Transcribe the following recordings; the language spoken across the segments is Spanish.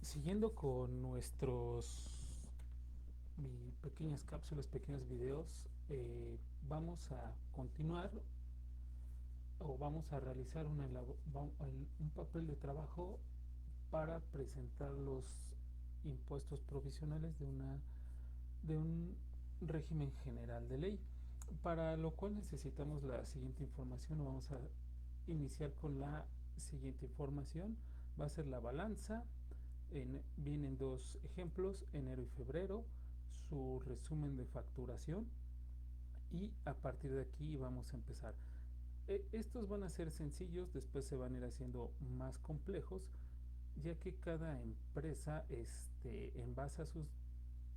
Siguiendo con nuestros pequeñas cápsulas, pequeños videos, vamos a continuar o vamos a realizar un papel de trabajo para presentar los impuestos provisionales de un régimen general de ley, para lo cual necesitamos la siguiente información. Vamos a iniciar con la siguiente información. Va a ser la balanza. Vienen dos ejemplos, enero y febrero, su resumen de facturación, y a partir de aquí vamos a empezar. Estos van a ser sencillos, después se van a ir haciendo más complejos, ya que cada empresa, en base a sus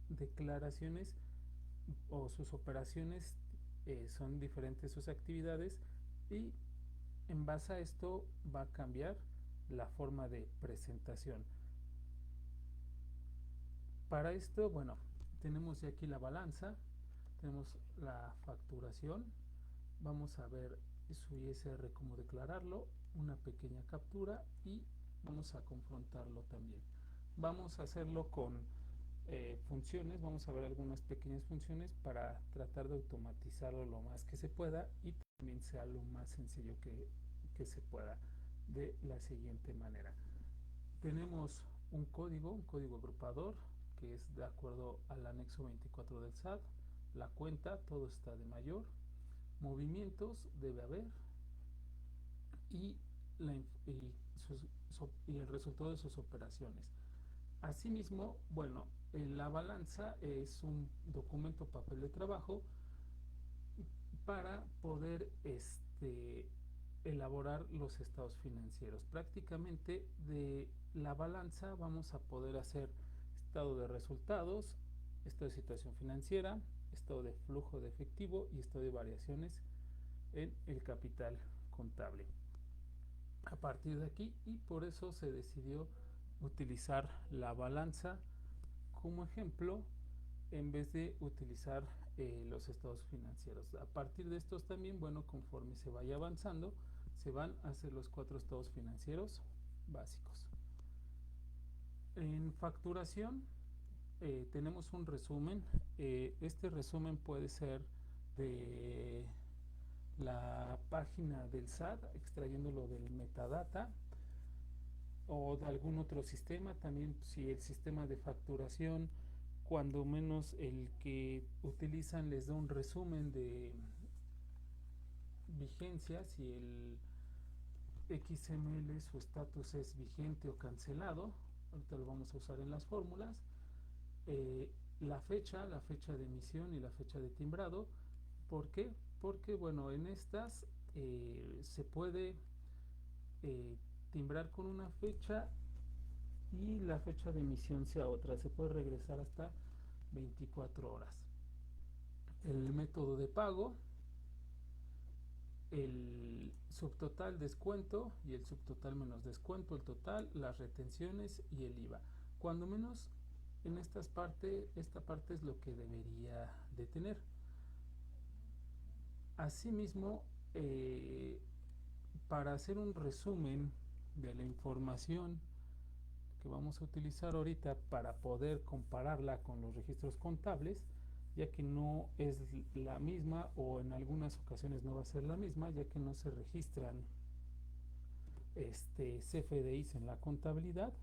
declaraciones o sus operaciones, son diferentes sus actividades, y en base a esto va a cambiar la forma de presentación. Para esto, bueno, tenemos ya aquí la balanza, tenemos la facturación, vamos a ver su ISR, cómo declararlo, una pequeña captura, y vamos a confrontarlo también. Vamos a hacerlo con funciones, vamos a ver algunas pequeñas funciones para tratar de automatizarlo lo más que se pueda y también sea lo más sencillo que se pueda, de la siguiente manera. Tenemos un código agrupador, que es de acuerdo al anexo 24 del SAT. La cuenta, todo está de mayor. Movimientos debe haber, y, y el resultado de sus operaciones. Asimismo, bueno, la balanza es un documento, papel de trabajo, para poder elaborar los estados financieros. Prácticamente de la balanza vamos a poder hacer estado de resultados, estado de situación financiera, estado de flujo de efectivo y estado de variaciones en el capital contable. A partir de aquí, y por eso se decidió utilizar la balanza como ejemplo en vez de utilizar los estados financieros. A partir de estos también, bueno, conforme se vaya avanzando, se van a hacer los cuatro estados financieros básicos. En facturación tenemos un resumen. Este resumen puede ser de la página del SAT, extrayéndolo del metadata, o de algún otro sistema. También, si el sistema de facturación, cuando menos el que utilizan, les da un resumen de vigencia, si el XML, su estatus es vigente o cancelado. Ahorita lo vamos a usar en las fórmulas. La fecha de emisión y la fecha de timbrado. ¿Por qué? Porque, bueno, en estas se puede eh, timbrar con una fecha y la fecha de emisión sea otra. Se puede regresar hasta 24 horas. El método de pago, el subtotal, descuento, y el subtotal menos descuento, el total, las retenciones y el IVA. Cuando menos en esta parte es lo que debería de tener. Asimismo, para hacer un resumen de la información que vamos a utilizar ahorita para poder compararla con los registros contables, ya que no es la misma, o en algunas ocasiones no va a ser la misma, ya que no se registran CFDIs en la contabilidad.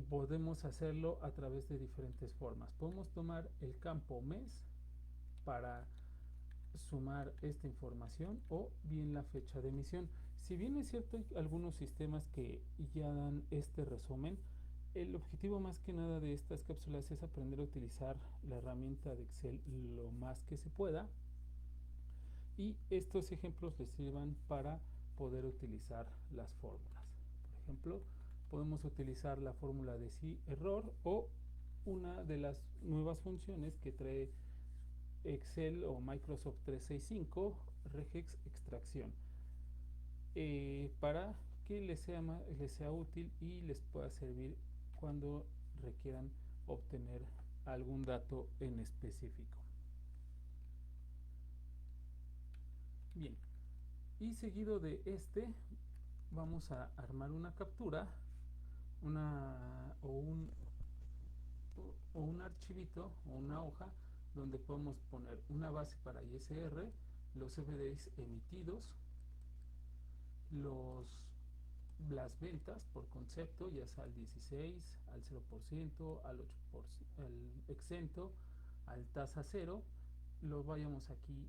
Podemos hacerlo a través de diferentes formas. Podemos tomar el campo mes para sumar esta información, o bien la fecha de emisión. Si bien es cierto, hay algunos sistemas que ya dan este resumen, el objetivo más que nada de estas cápsulas es aprender a utilizar la herramienta de Excel lo más que se pueda, y estos ejemplos les sirvan para poder utilizar las fórmulas. Por ejemplo, podemos utilizar la fórmula de sí error, o una de las nuevas funciones que trae Excel o Microsoft 365, regex extracción, para que les sea útil y les pueda servir cuando requieran obtener algún dato en específico. Bien, y seguido de vamos a armar una captura una o un archivito o una hoja donde podemos poner una base para ISR, los CFDIs emitidos, los las ventas por concepto, ya sea al 16, al 0%, al 8%, al exento, al tasa cero, lo vayamos aquí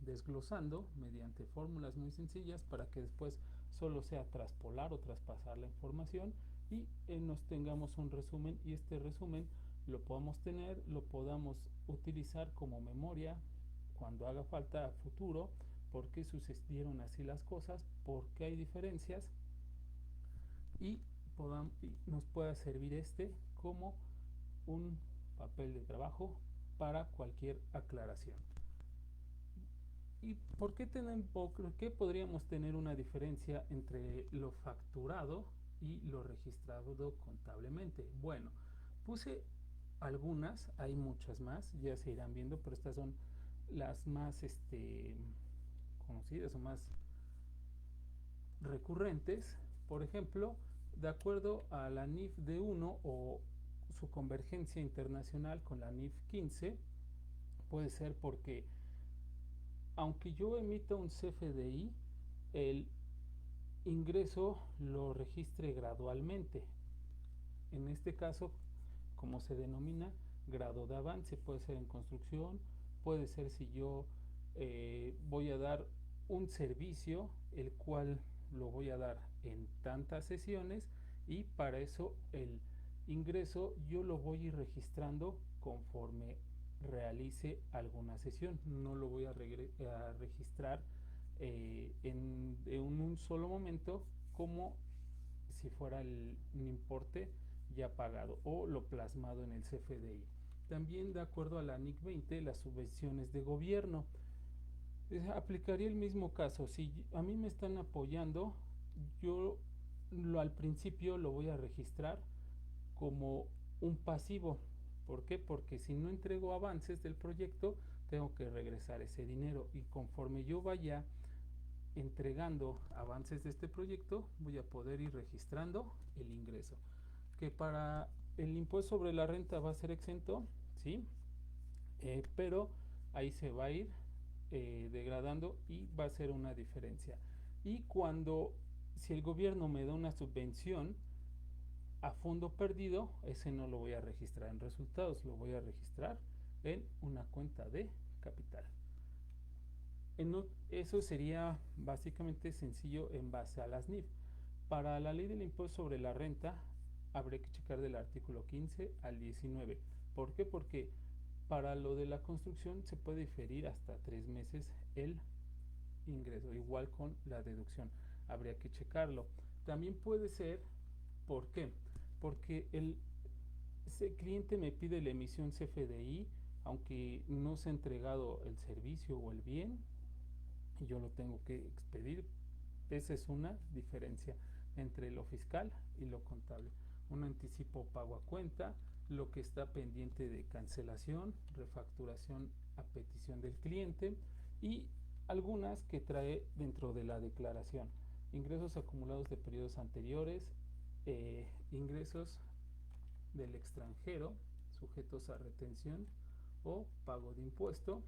desglosando mediante fórmulas muy sencillas para que después solo sea traspolar o traspasar la información y nos tengamos un resumen, y este resumen lo podamos tener, lo podamos utilizar como memoria cuando haga falta a futuro, por qué sucedieron así las cosas, por qué hay diferencias, y nos pueda servir como un papel de trabajo para cualquier aclaración. ¿Y por qué podríamos tener una diferencia entre lo facturado y lo registrado contablemente? Bueno, puse algunas, hay muchas más, ya se irán viendo, pero estas son las más conocidas o más recurrentes. Por ejemplo, de acuerdo a la NIF D1 o su convergencia internacional con la NIF 15, puede ser porque aunque yo emita un CFDI, el ingreso lo registre gradualmente. En este caso, como se denomina, grado de avance, puede ser en construcción, puede ser si yo voy a dar un servicio, el cual lo voy a dar en tantas sesiones, y para eso el ingreso yo lo voy a ir registrando conforme realice alguna sesión. No lo voy a registrar en un solo momento como si fuera un importe ya pagado o lo plasmado en el CFDI. También, de acuerdo a la NIC 20, las subvenciones de gobierno. Aplicaría el mismo caso. Si a mí me están apoyando, yo al principio lo voy a registrar como un pasivo. ¿Por qué? Porque si no entrego avances del proyecto, tengo que regresar ese dinero, y conforme yo vaya entregando avances de este proyecto, voy a poder ir registrando el ingreso. Que para el impuesto sobre la renta va a ser exento, ¿sí? Pero ahí se va a ir degradando y va a ser una diferencia. Y si el gobierno me da una subvención a fondo perdido, ese no lo voy a registrar en resultados, lo voy a registrar en una cuenta de capital. Eso sería básicamente sencillo en base a las NIF. Para la ley del impuesto sobre la renta, habría que checar del artículo 15 al 19. ¿Por qué? Porque para lo de la construcción se puede diferir hasta 3 meses el ingreso, igual con la deducción. Habría que checarlo. También puede ser, ¿por qué? Porque ese cliente me pide la emisión CFDI, aunque no se ha entregado el servicio o el bien, y yo lo tengo que expedir. Esa es una diferencia entre lo fiscal y lo contable. Un anticipo pago a cuenta, lo que está pendiente de cancelación, refacturación a petición del cliente, y algunas que trae dentro de la declaración: ingresos acumulados de periodos anteriores, ingresos del extranjero sujetos a retención o pago de impuesto,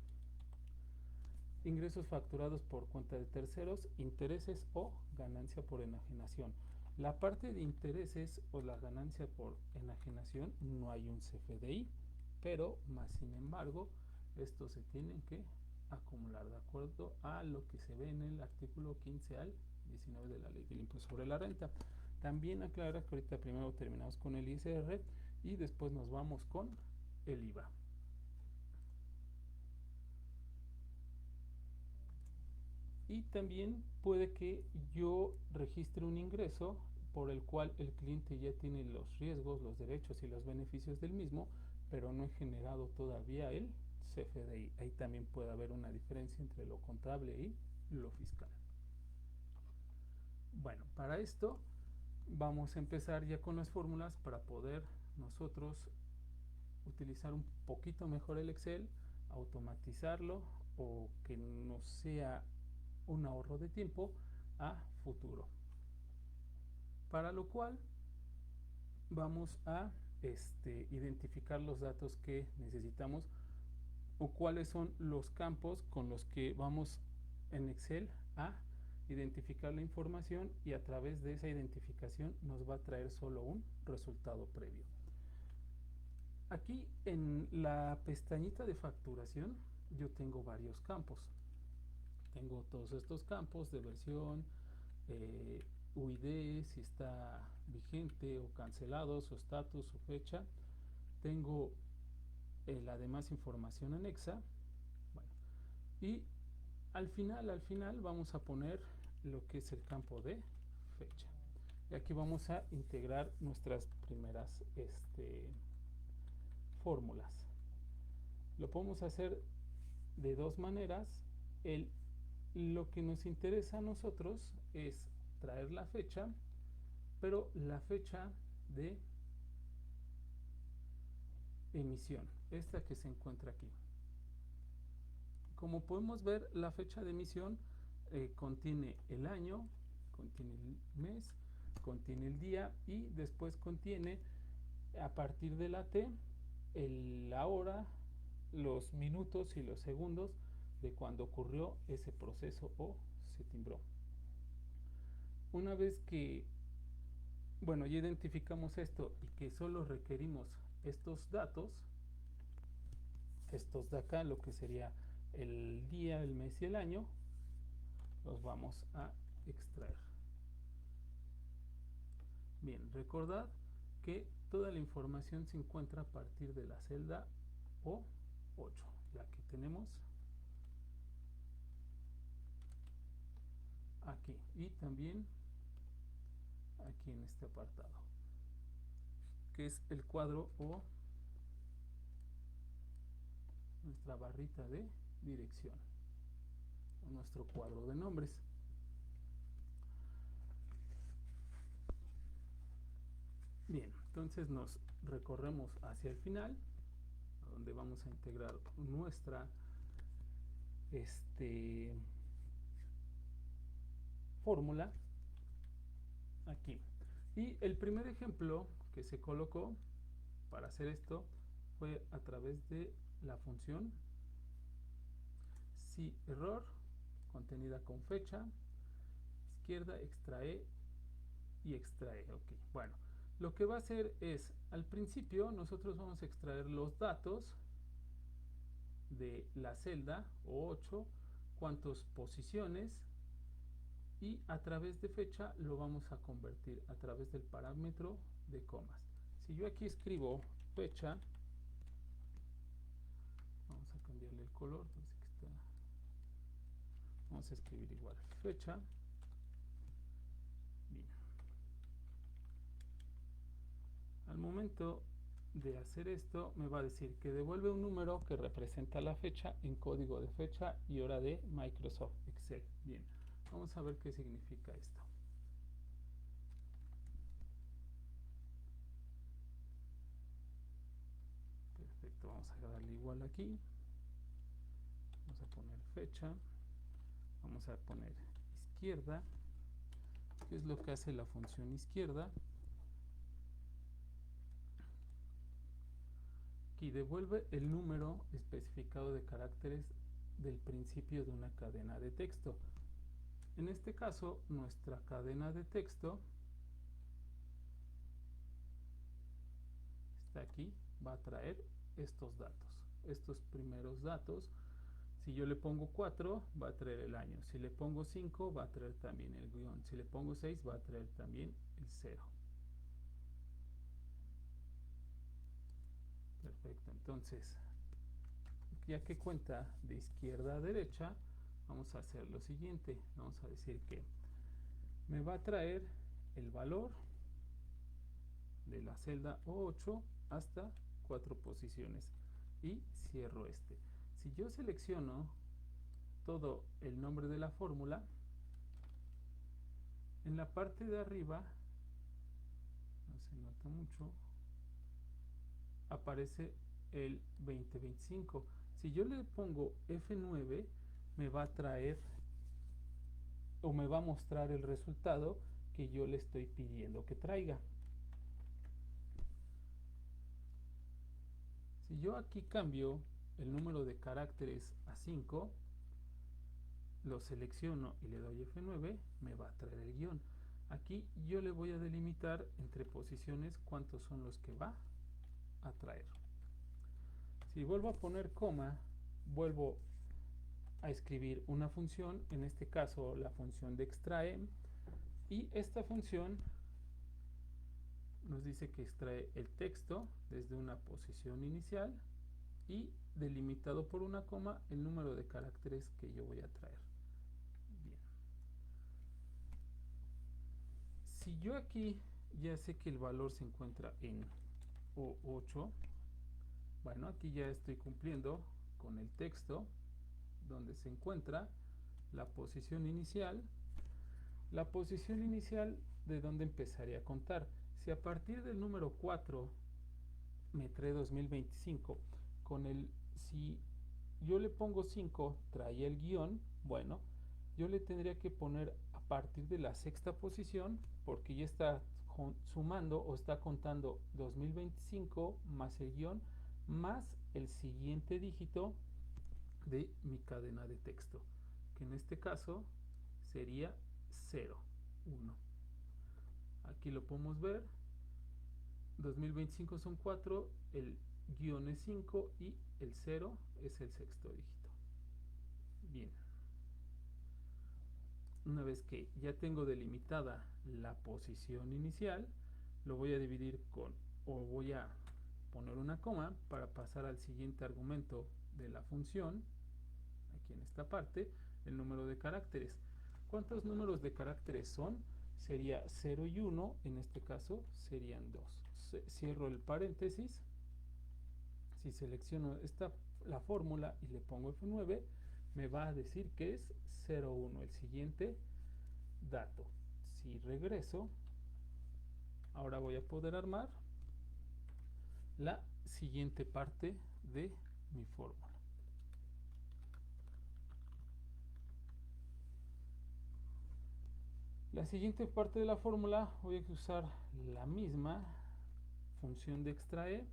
ingresos facturados por cuenta de terceros, intereses o ganancia por enajenación. La parte de intereses o la ganancia por enajenación no hay un CFDI, pero más sin embargo estos se tienen que acumular de acuerdo a lo que se ve en el artículo 15 al 19 de la ley del impuesto sobre la renta. También aclara que ahorita primero terminamos con el ISR y después nos vamos con el IVA. Y también puede que yo registre un ingreso por el cual el cliente ya tiene los riesgos, los derechos y los beneficios del mismo, pero no he generado todavía el CFDI. Ahí también puede haber una diferencia entre lo contable y lo fiscal. Bueno, para esto vamos a empezar ya con las fórmulas para poder nosotros utilizar un poquito mejor el Excel, automatizarlo o que nos sea un ahorro de tiempo a futuro. para lo cual vamos a identificar los datos que necesitamos o cuáles son los campos con los que vamos en Excel a identificar la información, y a través de esa identificación nos va a traer solo un resultado previo. Aquí en la pestañita de facturación yo tengo varios campos. Tengo todos estos campos de versión, UID, si está vigente o cancelado, su estatus, su fecha. Tengo la demás información anexa. Bueno, y al final vamos a poner lo que es el campo de fecha. Y aquí vamos a integrar nuestras primeras fórmulas. Lo podemos hacer de dos maneras. Lo que nos interesa a nosotros es traer la fecha, pero la fecha de emisión, esta que se encuentra aquí. Como podemos ver, la fecha de emisión contiene el año, contiene el mes, contiene el día, y después contiene, a partir de la T, la hora, los minutos y los segundos de cuando ocurrió ese proceso o se timbró. Una vez que, bueno, ya identificamos esto y que solo requerimos estos datos, estos de acá, lo que sería el día, el mes y el año, los vamos a extraer. Bien, recordad que toda la información se encuentra a partir de la celda O8, la que tenemos aquí, y también aquí en este apartado, que es el cuadro o nuestra barrita de dirección, o nuestro cuadro de nombres. Bien, entonces nos recorremos hacia el final, donde vamos a integrar nuestra fórmula aquí. Y el primer ejemplo que se colocó para hacer esto fue a través de la función si error contenida con fecha, izquierda, extrae y extrae. Ok, bueno, lo que va a hacer es, al principio nosotros vamos a extraer los datos de la celda O8, cuántas posiciones, y a través de fecha lo vamos a convertir a través del parámetro de comas. Si yo aquí escribo fecha, vamos a cambiarle el color, vamos a escribir igual fecha. Bien. Al momento de hacer esto me va a decir que devuelve un número que representa la fecha en código de fecha y hora de Microsoft Excel. Bien, vamos a ver qué significa esto. Perfecto, vamos a darle igual aquí, vamos a poner fecha, vamos a poner izquierda. ¿Qué es lo que hace la función izquierda? Aquí devuelve el número especificado de caracteres del principio de una cadena de texto. En este caso, nuestra cadena de texto está aquí, va a traer estos datos, estos primeros datos. Si yo le pongo 4, va a traer el año. Si le pongo 5, va a traer también el guión. Si le pongo 6, va a traer también el 0. Perfecto, entonces, ya que cuenta de izquierda a derecha, vamos a hacer lo siguiente. Vamos a decir que me va a traer el valor de la celda O8 hasta 4 posiciones y cierro este. Si yo selecciono todo el nombre de la fórmula, en la parte de arriba, no se nota mucho, aparece el 2025. Si yo le pongo F9, me va a traer o me va a mostrar el resultado que yo le estoy pidiendo que traiga. Si yo aquí cambio el número de caracteres a 5, lo selecciono y le doy F9, me va a traer el guión. Aquí yo le voy a delimitar entre posiciones cuántos son los que va a traer. Si vuelvo a poner coma, vuelvo a escribir una función, en este caso la función de extrae, y esta función nos dice que extrae el texto desde una posición inicial y delimitado por una coma el número de caracteres que yo voy a traer. Bien. Si yo aquí ya sé que el valor se encuentra en O8, bueno, aquí ya estoy cumpliendo con el texto donde se encuentra la posición inicial. La posición inicial de donde empezaría a contar. Si a partir del número 4 me trae 2025, si yo le pongo 5, trae el guión, bueno, yo le tendría que poner a partir de la sexta posición, porque ya está sumando o está contando 2025 más el guión, más el siguiente dígito de mi cadena de texto, que en este caso sería 0, 1. Aquí lo podemos ver. 2025 son 4, el guión es 5 y el 0 es el sexto dígito. Bien. Una vez que ya tengo delimitada la posición inicial, lo voy a dividir o voy a poner una coma para pasar al siguiente argumento de la función, aquí en esta parte, el número de caracteres. ¿Cuántos números de caracteres son? Sería 0 y 1, en este caso serían 2. Cierro el paréntesis. Si selecciono la fórmula y le pongo F9, me va a decir que es 01 el siguiente dato. Si regreso, ahora voy a poder armar la siguiente parte de mi fórmula. La siguiente parte de la fórmula voy a usar la misma función de extrae.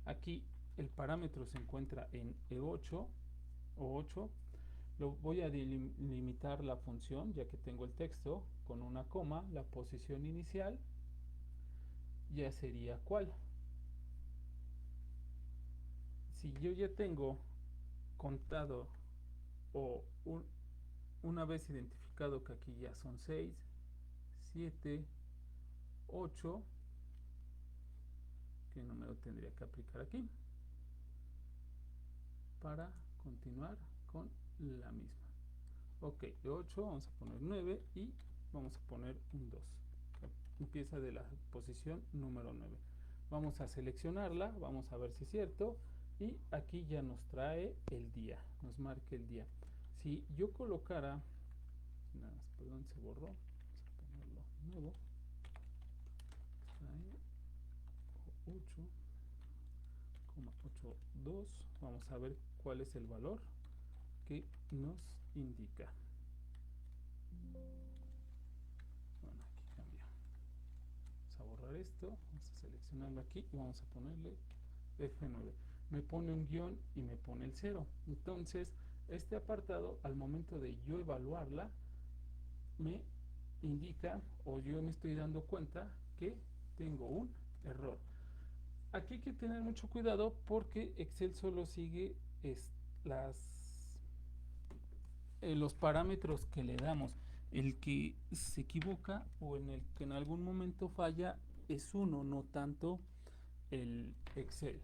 Aquí el parámetro se encuentra en E8 o 8. Lo voy a delimitar la función, ya que tengo el texto, con una coma. La posición inicial ya sería ¿cuál? Si yo ya tengo contado o una vez identificado que aquí ya son 6, 7, 8, ¿qué número tendría que aplicar aquí? Para continuar con la misma. Ok, de 8 vamos a poner 9 y vamos a poner un 2. Empieza de la posición número 9. Vamos a seleccionarla, vamos a ver si es cierto. Y aquí ya nos trae el día, nos marca el día. Si yo colocara, nada más, perdón, se borró, vamos a ponerlo nuevo. Trae 8,82. Vamos a ver cuál es el valor que nos indica. Bueno, aquí cambió. Vamos a borrar esto, vamos a seleccionarlo aquí y vamos a ponerle F9. Me pone un guión y me pone el 0. Entonces, este apartado, al momento de yo evaluarla, me indica, o yo me estoy dando cuenta que tengo un error. Aquí hay que tener mucho cuidado porque Excel solo sigue los parámetros que le damos. El que se equivoca o en el que en algún momento falla es uno, no tanto el Excel.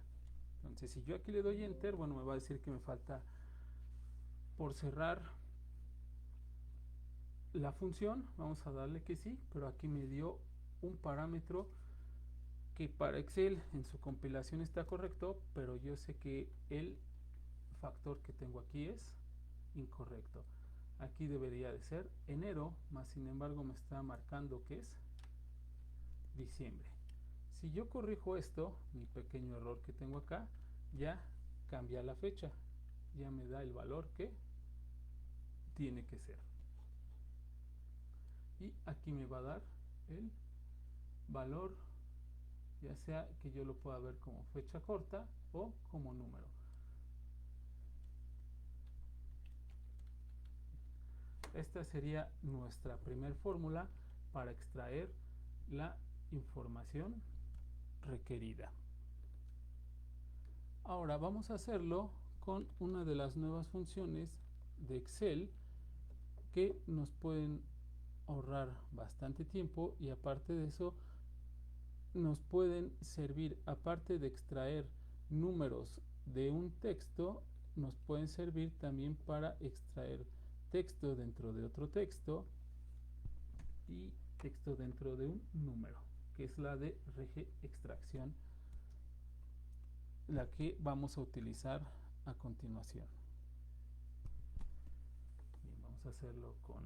Entonces, si yo aquí le doy Enter, bueno, me va a decir que me falta por cerrar la función. Vamos a darle que sí, pero aquí me dio un parámetro que para Excel en su compilación está correcto, pero yo sé que el factor que tengo aquí es incorrecto. Aquí debería de ser enero, más sin embargo me está marcando que es diciembre. Si yo corrijo esto, mi pequeño error que tengo acá, ya cambia la fecha, ya me da el valor que tiene que ser. Y aquí me va a dar el valor, ya sea que yo lo pueda ver como fecha corta o como número. Esta sería nuestra primer fórmula para extraer la información requerida. Ahora vamos a hacerlo con una de las nuevas funciones de Excel que nos pueden ahorrar bastante tiempo, y aparte de eso nos pueden servir, aparte de extraer números de un texto, nos pueden servir también para extraer texto dentro de otro texto y texto dentro de un número, que es la de regextracción, la que vamos a utilizar a continuación. Bien, vamos a hacerlo con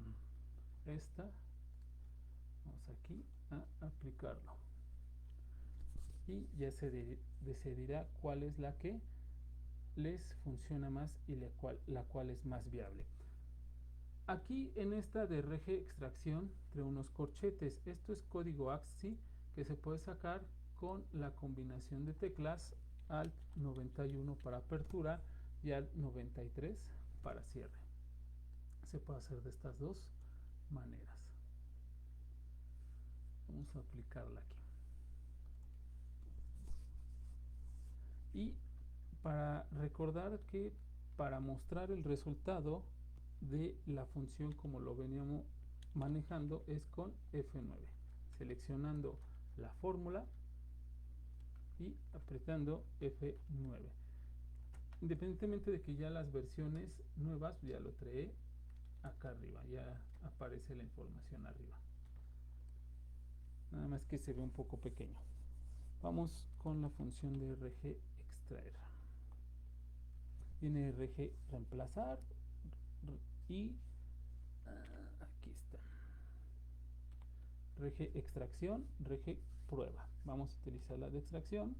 esta. Vamos aquí a aplicarlo y ya se decidirá cuál es la que les funciona más y la cual es más viable. Aquí en esta de regextracción trae unos corchetes. Esto es código ASCII que se puede sacar con la combinación de teclas Alt 91 para apertura y Alt 93 para cierre. Se puede hacer de estas dos maneras. Vamos a aplicarla aquí. Y para recordar que para mostrar el resultado de la función como lo veníamos manejando es con F9, seleccionando la fórmula y apretando F9. Independientemente de que ya las versiones nuevas ya lo trae acá arriba, ya aparece la información arriba, nada más que se ve un poco pequeño. Vamos con la función de rg extraer. Viene rg reemplazar y aquí está rg extracción, rg prueba. Vamos a utilizar la de extracción.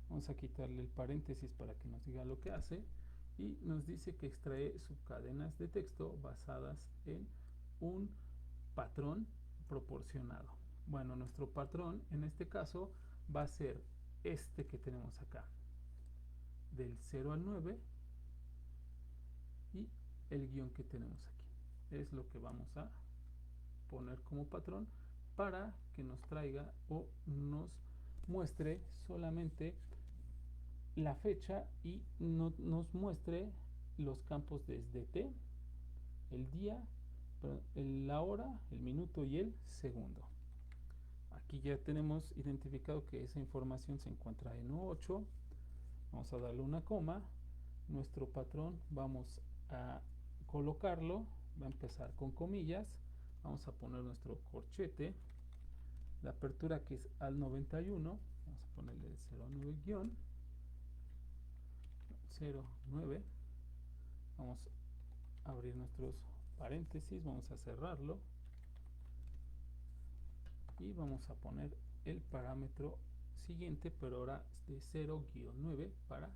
Vamos a quitarle el paréntesis para que nos diga lo que hace, y nos dice que extrae subcadenas de texto basadas en un patrón proporcionado. Bueno, nuestro patrón en este caso va a ser este que tenemos acá, del 0 al 9, y el guión que tenemos aquí. Es lo que vamos a poner como patrón para que nos traiga o nos muestre solamente la fecha y no nos muestre los campos desde T, el día, la hora, el minuto y el segundo. Aquí ya tenemos identificado que esa información se encuentra en 8. Vamos a darle una coma. Nuestro patrón vamos a colocarlo, va a empezar con comillas. Vamos a poner nuestro corchete de apertura que es al 91. Vamos a ponerle el 09 guión 09. Vamos a abrir nuestros paréntesis, vamos a cerrarlo y vamos a poner el parámetro siguiente, pero ahora de 0-9 para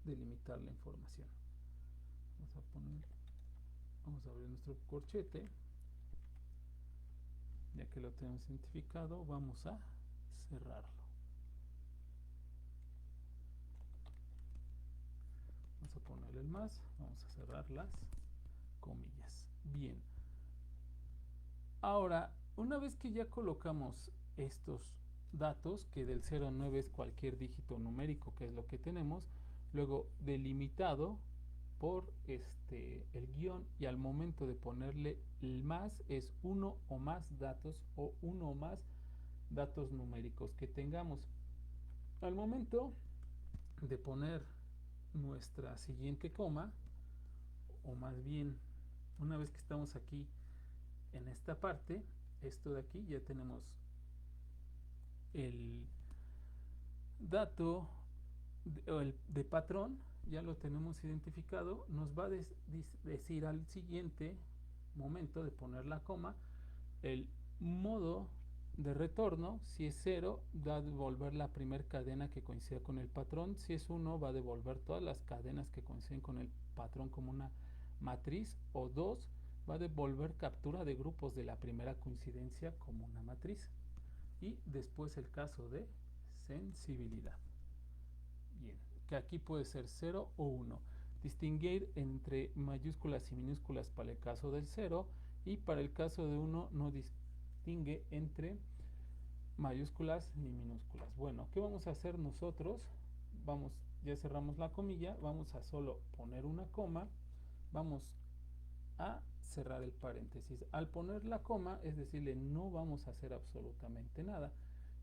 delimitar la información. Vamos a abrir nuestro corchete. Ya que lo tenemos identificado, vamos a cerrarlo. Vamos a ponerle el más, vamos a cerrar las comillas. Bien. Ahora, una vez que ya colocamos estos datos, que del 0 a 9 es cualquier dígito numérico, que es lo que tenemos, luego delimitado por el guión, y al momento de ponerle el más es uno o más datos o uno o más datos numéricos que tengamos. Al momento de poner nuestra siguiente coma, o más bien una vez que estamos aquí en esta parte, esto de aquí, ya tenemos el dato de patrón, ya lo tenemos identificado. Nos va a decir al siguiente momento de poner la coma el modo de retorno. Si es 0, va a devolver la primera cadena que coincida con el patrón. Si es 1, va a devolver todas las cadenas que coinciden con el patrón como una matriz. O 2, va a devolver captura de grupos de la primera coincidencia como una matriz. Y después el caso de sensibilidad. Bien, que aquí puede ser 0 o 1. Distinguir entre mayúsculas y minúsculas para el caso del 0 y para el caso de 1 no distingue entre mayúsculas ni minúsculas. Bueno, ¿qué vamos a hacer nosotros? Ya cerramos la comilla, vamos a solo poner una coma, vamos a cerrar el paréntesis. Al poner la coma, es decirle, no vamos a hacer absolutamente nada.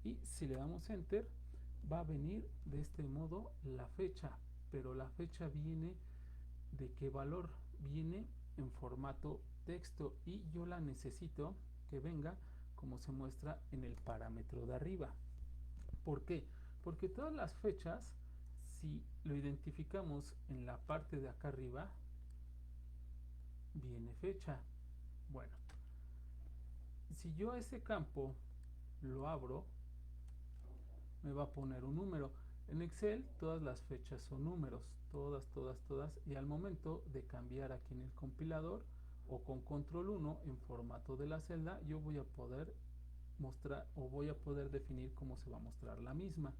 Y si le damos enter, va a venir de este modo la fecha, pero la fecha viene de qué valor, viene en formato texto y yo la necesito que venga como se muestra en el parámetro de arriba. ¿Por qué? Porque todas las fechas, si lo identificamos en la parte de acá arriba, viene fecha. Bueno, si yo a ese campo lo abro, me va a poner un número. En Excel todas las fechas son números, todas, y al momento de cambiar aquí en el compilador o con control 1 en formato de la celda, yo voy a poder mostrar o voy a poder definir cómo se va a mostrar la misma.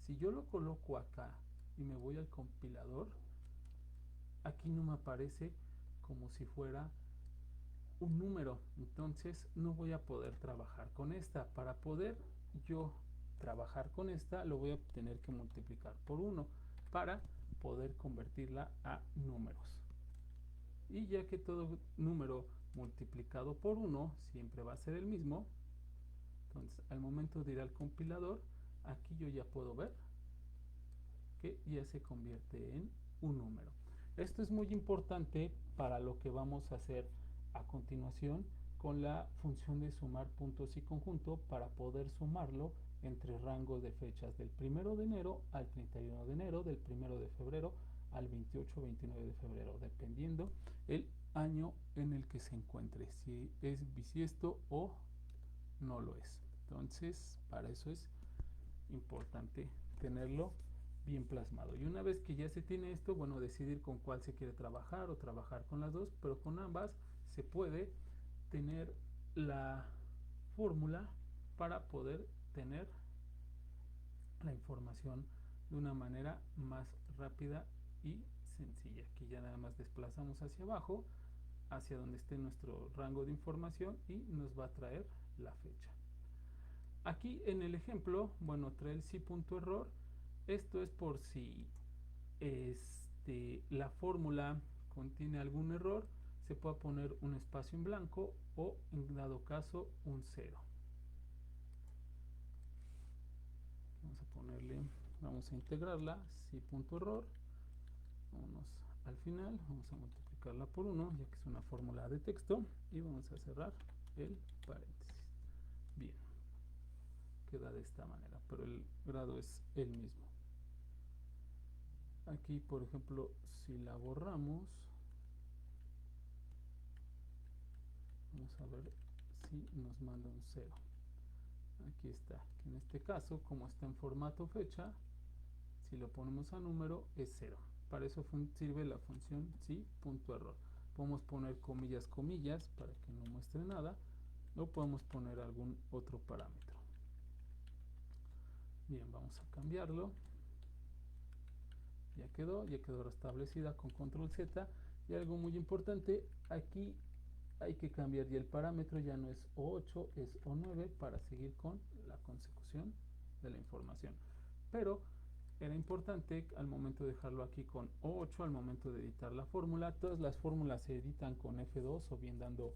Si yo lo coloco acá y me voy al compilador, aquí no me aparece como si fuera un número, entonces no voy a poder trabajar con esta. Para poder yo trabajar con esta, lo voy a tener que multiplicar por 1 para poder convertirla a números. Y ya que todo número multiplicado por 1 siempre va a ser el mismo, entonces al momento de ir al compilador, aquí yo ya puedo ver que ya se convierte en un número. Esto es muy importante para lo que vamos a hacer a continuación con la función de sumar puntos y conjunto para poder sumarlo entre rangos de fechas del 1 de enero al 31 de enero, del 1 de febrero al 28 o 29 de febrero, dependiendo el año en el que se encuentre, si es bisiesto o no lo es. Entonces, para eso es importante tenerlo bien plasmado. Y una vez que ya se tiene esto, bueno, decidir con cuál se quiere trabajar o trabajar con las dos, pero con ambas se puede tener la fórmula para poder tener la información de una manera más rápida y sencilla. Aquí ya nada más desplazamos hacia abajo, hacia donde esté nuestro rango de información y nos va a traer la fecha. Aquí en el ejemplo, bueno, trae el sí.error. Esto es por si la fórmula contiene algún error, se puede poner un espacio en blanco o en dado caso un 0. Vamos a integrarla, sí.error, vamos al final, vamos a multiplicarla por 1, ya que es una fórmula de texto, y vamos a cerrar el paréntesis. Bien, queda de esta manera, pero el grado es el mismo. Aquí, por ejemplo, si la borramos, vamos a ver si nos manda un 0. Aquí está, que en este caso, como está en formato fecha, si lo ponemos a número es 0. Para eso sirve la función sí.error. Podemos poner comillas, comillas, para que no muestre nada, o podemos poner algún otro parámetro. Bien, vamos a cambiarlo. Ya quedó restablecida con control Z. Y algo muy importante, aquí hay que cambiar ya el parámetro, ya no es O8, es O9 para seguir con la consecución de la información. Pero era importante al momento de dejarlo aquí con O8, al momento de editar la fórmula. Todas las fórmulas se editan con F2 o bien dando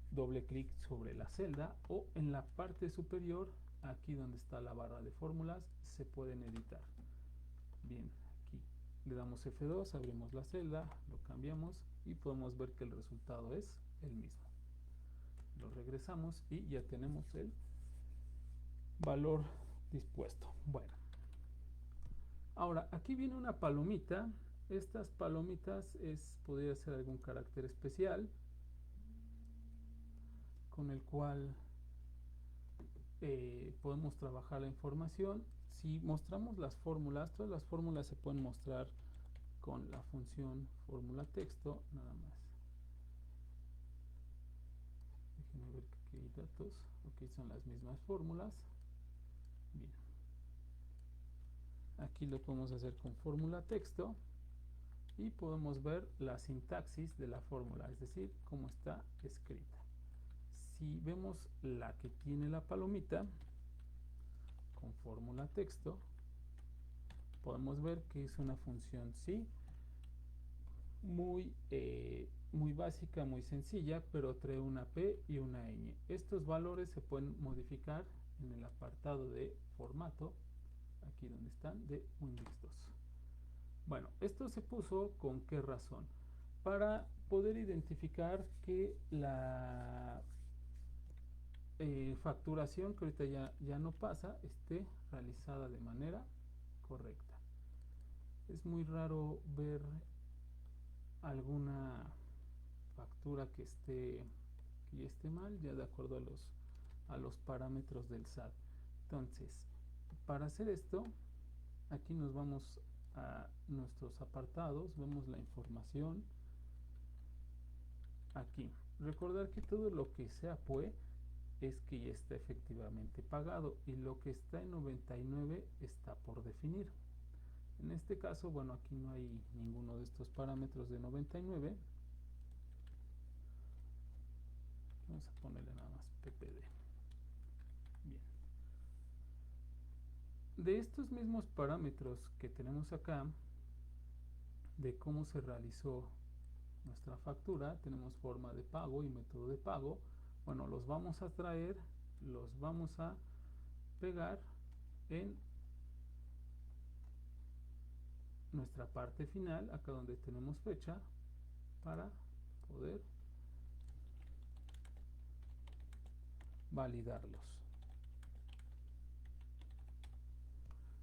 doble clic sobre la celda, o en la parte superior, aquí donde está la barra de fórmulas, se pueden editar. Bien, aquí le damos F2, abrimos la celda, lo cambiamos y podemos ver que el resultado es el mismo. Lo regresamos y ya tenemos el valor dispuesto. Bueno, ahora aquí viene una palomita. Estas palomitas podría ser algún carácter especial con el cual podemos trabajar la información. Si mostramos las fórmulas, todas las fórmulas se pueden mostrar con la función fórmula texto, nada más. datos, ok, son las mismas fórmulas. Bien, aquí lo podemos hacer con fórmula texto y podemos ver la sintaxis de la fórmula, es decir, cómo está escrita. Si vemos la que tiene la palomita con fórmula texto, podemos ver que es una función sí muy básica, muy sencilla, pero trae una P y una ñ. Estos valores se pueden modificar en el apartado de formato, aquí donde están, de Windows 2. Bueno, esto se puso con qué razón. Para poder identificar que la facturación, que ahorita ya no pasa, esté realizada de manera correcta. Es muy raro ver alguna factura que esté mal, ya de acuerdo a los parámetros del SAT. Entonces, para hacer esto, aquí nos vamos a nuestros apartados, vemos la información aquí. Recordar que todo lo que sea PUE es que ya está efectivamente pagado y lo que está en 99 está por definir. En este caso, bueno, aquí no hay ninguno de estos parámetros de 99. Vamos a ponerle nada más PPD. Bien. De estos mismos parámetros que tenemos acá, de cómo se realizó nuestra factura, tenemos forma de pago y método de pago. Bueno, los vamos a traer, los vamos a pegar en nuestra parte final, acá donde tenemos fecha, para poder validarlos.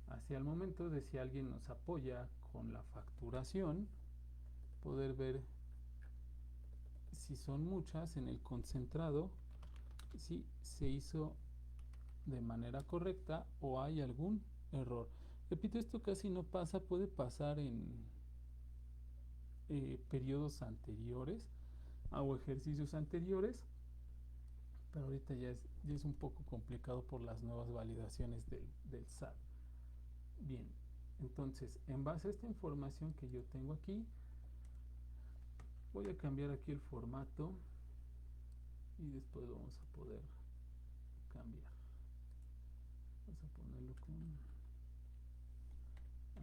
Hacia el momento de si alguien nos apoya con la facturación, poder ver si son muchas en el concentrado, si se hizo de manera correcta o hay algún error. Repito, esto casi no pasa, puede pasar en periodos anteriores o ejercicios anteriores, pero ahorita ya es un poco complicado por las nuevas validaciones del SAT. Bien, entonces en base a esta información que yo tengo aquí, voy a cambiar aquí el formato y después vamos a poder cambiar. Vamos a ponerlo con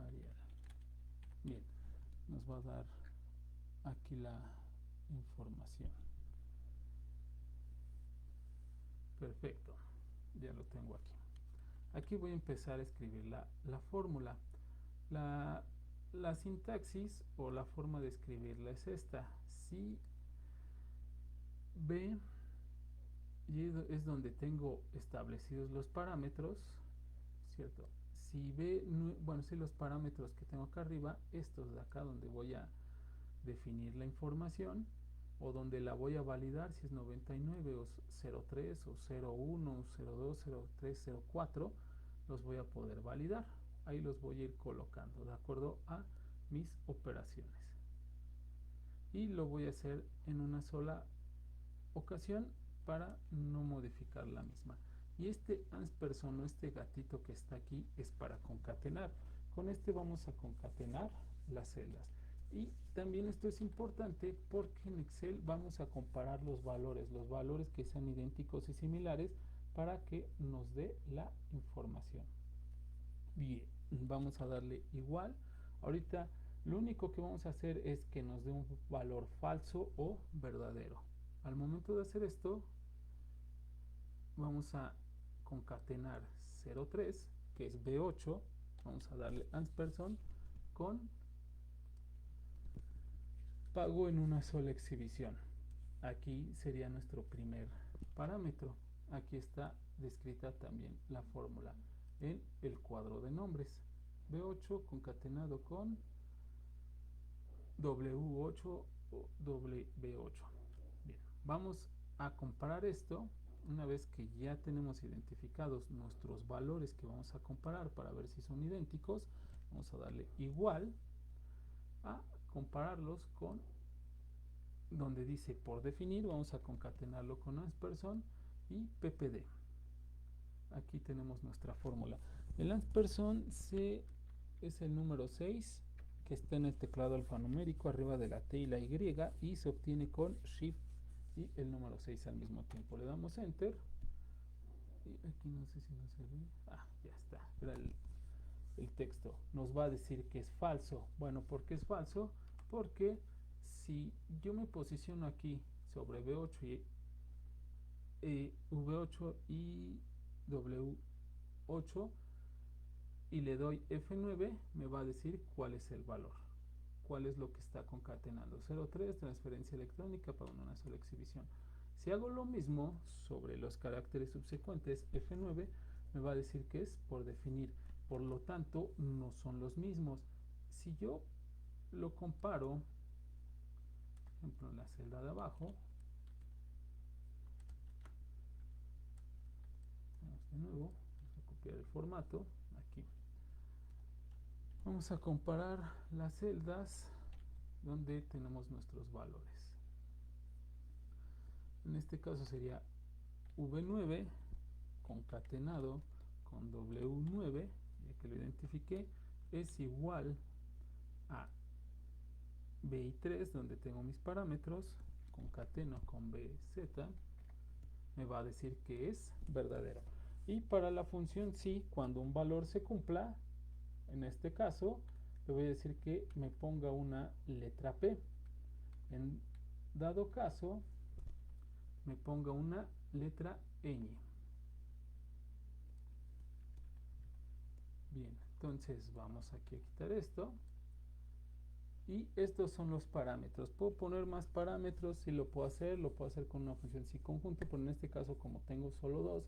Arial. Bien, nos va a dar aquí la información. Perfecto, ya lo tengo aquí. Aquí voy a empezar a escribir la fórmula. La sintaxis o la forma de escribirla es esta. Si B y es donde tengo establecidos los parámetros, ¿cierto? Si B, bueno, si los parámetros que tengo acá arriba, estos de acá donde voy a definir la información o donde la voy a validar, si es 99 o 03 o 01, 02, 03, 04, los voy a poder validar. Ahí los voy a ir colocando de acuerdo a mis operaciones. Y lo voy a hacer en una sola ocasión para no modificar la misma. Y este ansperson o este gatito que está aquí es para concatenar. Con este vamos a concatenar las celdas. Y también esto es importante porque en Excel vamos a comparar los valores que sean idénticos y similares para que nos dé la información. Bien, vamos a darle igual. Ahorita lo único que vamos a hacer es que nos dé un valor falso o verdadero. Al momento de hacer esto, vamos a concatenar 03, que es B8. Vamos a darle ansperson con pago en una sola exhibición. Aquí sería nuestro primer parámetro. Aquí está descrita también la fórmula en el cuadro de nombres. B8 concatenado con W8 o W8. Bien, vamos a comparar esto. Una vez que ya tenemos identificados nuestros valores que vamos a comparar para ver si son idénticos, vamos a darle igual a compararlos con donde dice por definir, vamos a concatenarlo con ansperson y ppd. Aquí tenemos nuestra fórmula. El ampersand es el número 6 que está en el teclado alfanumérico arriba de la T y la Y se obtiene con Shift y el número 6 al mismo tiempo. Le damos Enter y aquí no sé si no se ve. Ya está. Era el texto. Nos va a decir que es falso. Bueno, ¿por qué es falso? Porque si yo me posiciono aquí sobre V8 y W8 y le doy F9, me va a decir cuál es el valor, cuál es lo que está concatenando. 03, transferencia electrónica para una sola exhibición. Si hago lo mismo sobre los caracteres subsecuentes, F9 me va a decir que es por definir, por lo tanto no son los mismos. Si yo lo comparo, por ejemplo en la celda de abajo, vamos de nuevo, vamos a copiar el formato, aquí. Vamos a comparar las celdas donde tenemos nuestros valores. En este caso sería V9 concatenado con W9, ya que lo identifiqué, es igual a BI3, donde tengo mis parámetros, concateno con BZ, me va a decir que es verdadero. Y para la función sí, cuando un valor se cumpla, en este caso, le voy a decir que me ponga una letra P. En dado caso, me ponga una letra ñ. Bien, entonces vamos aquí a quitar esto. Y estos son los parámetros. Puedo poner más parámetros, si lo puedo hacer con una función si conjunto, pero en este caso como tengo solo dos,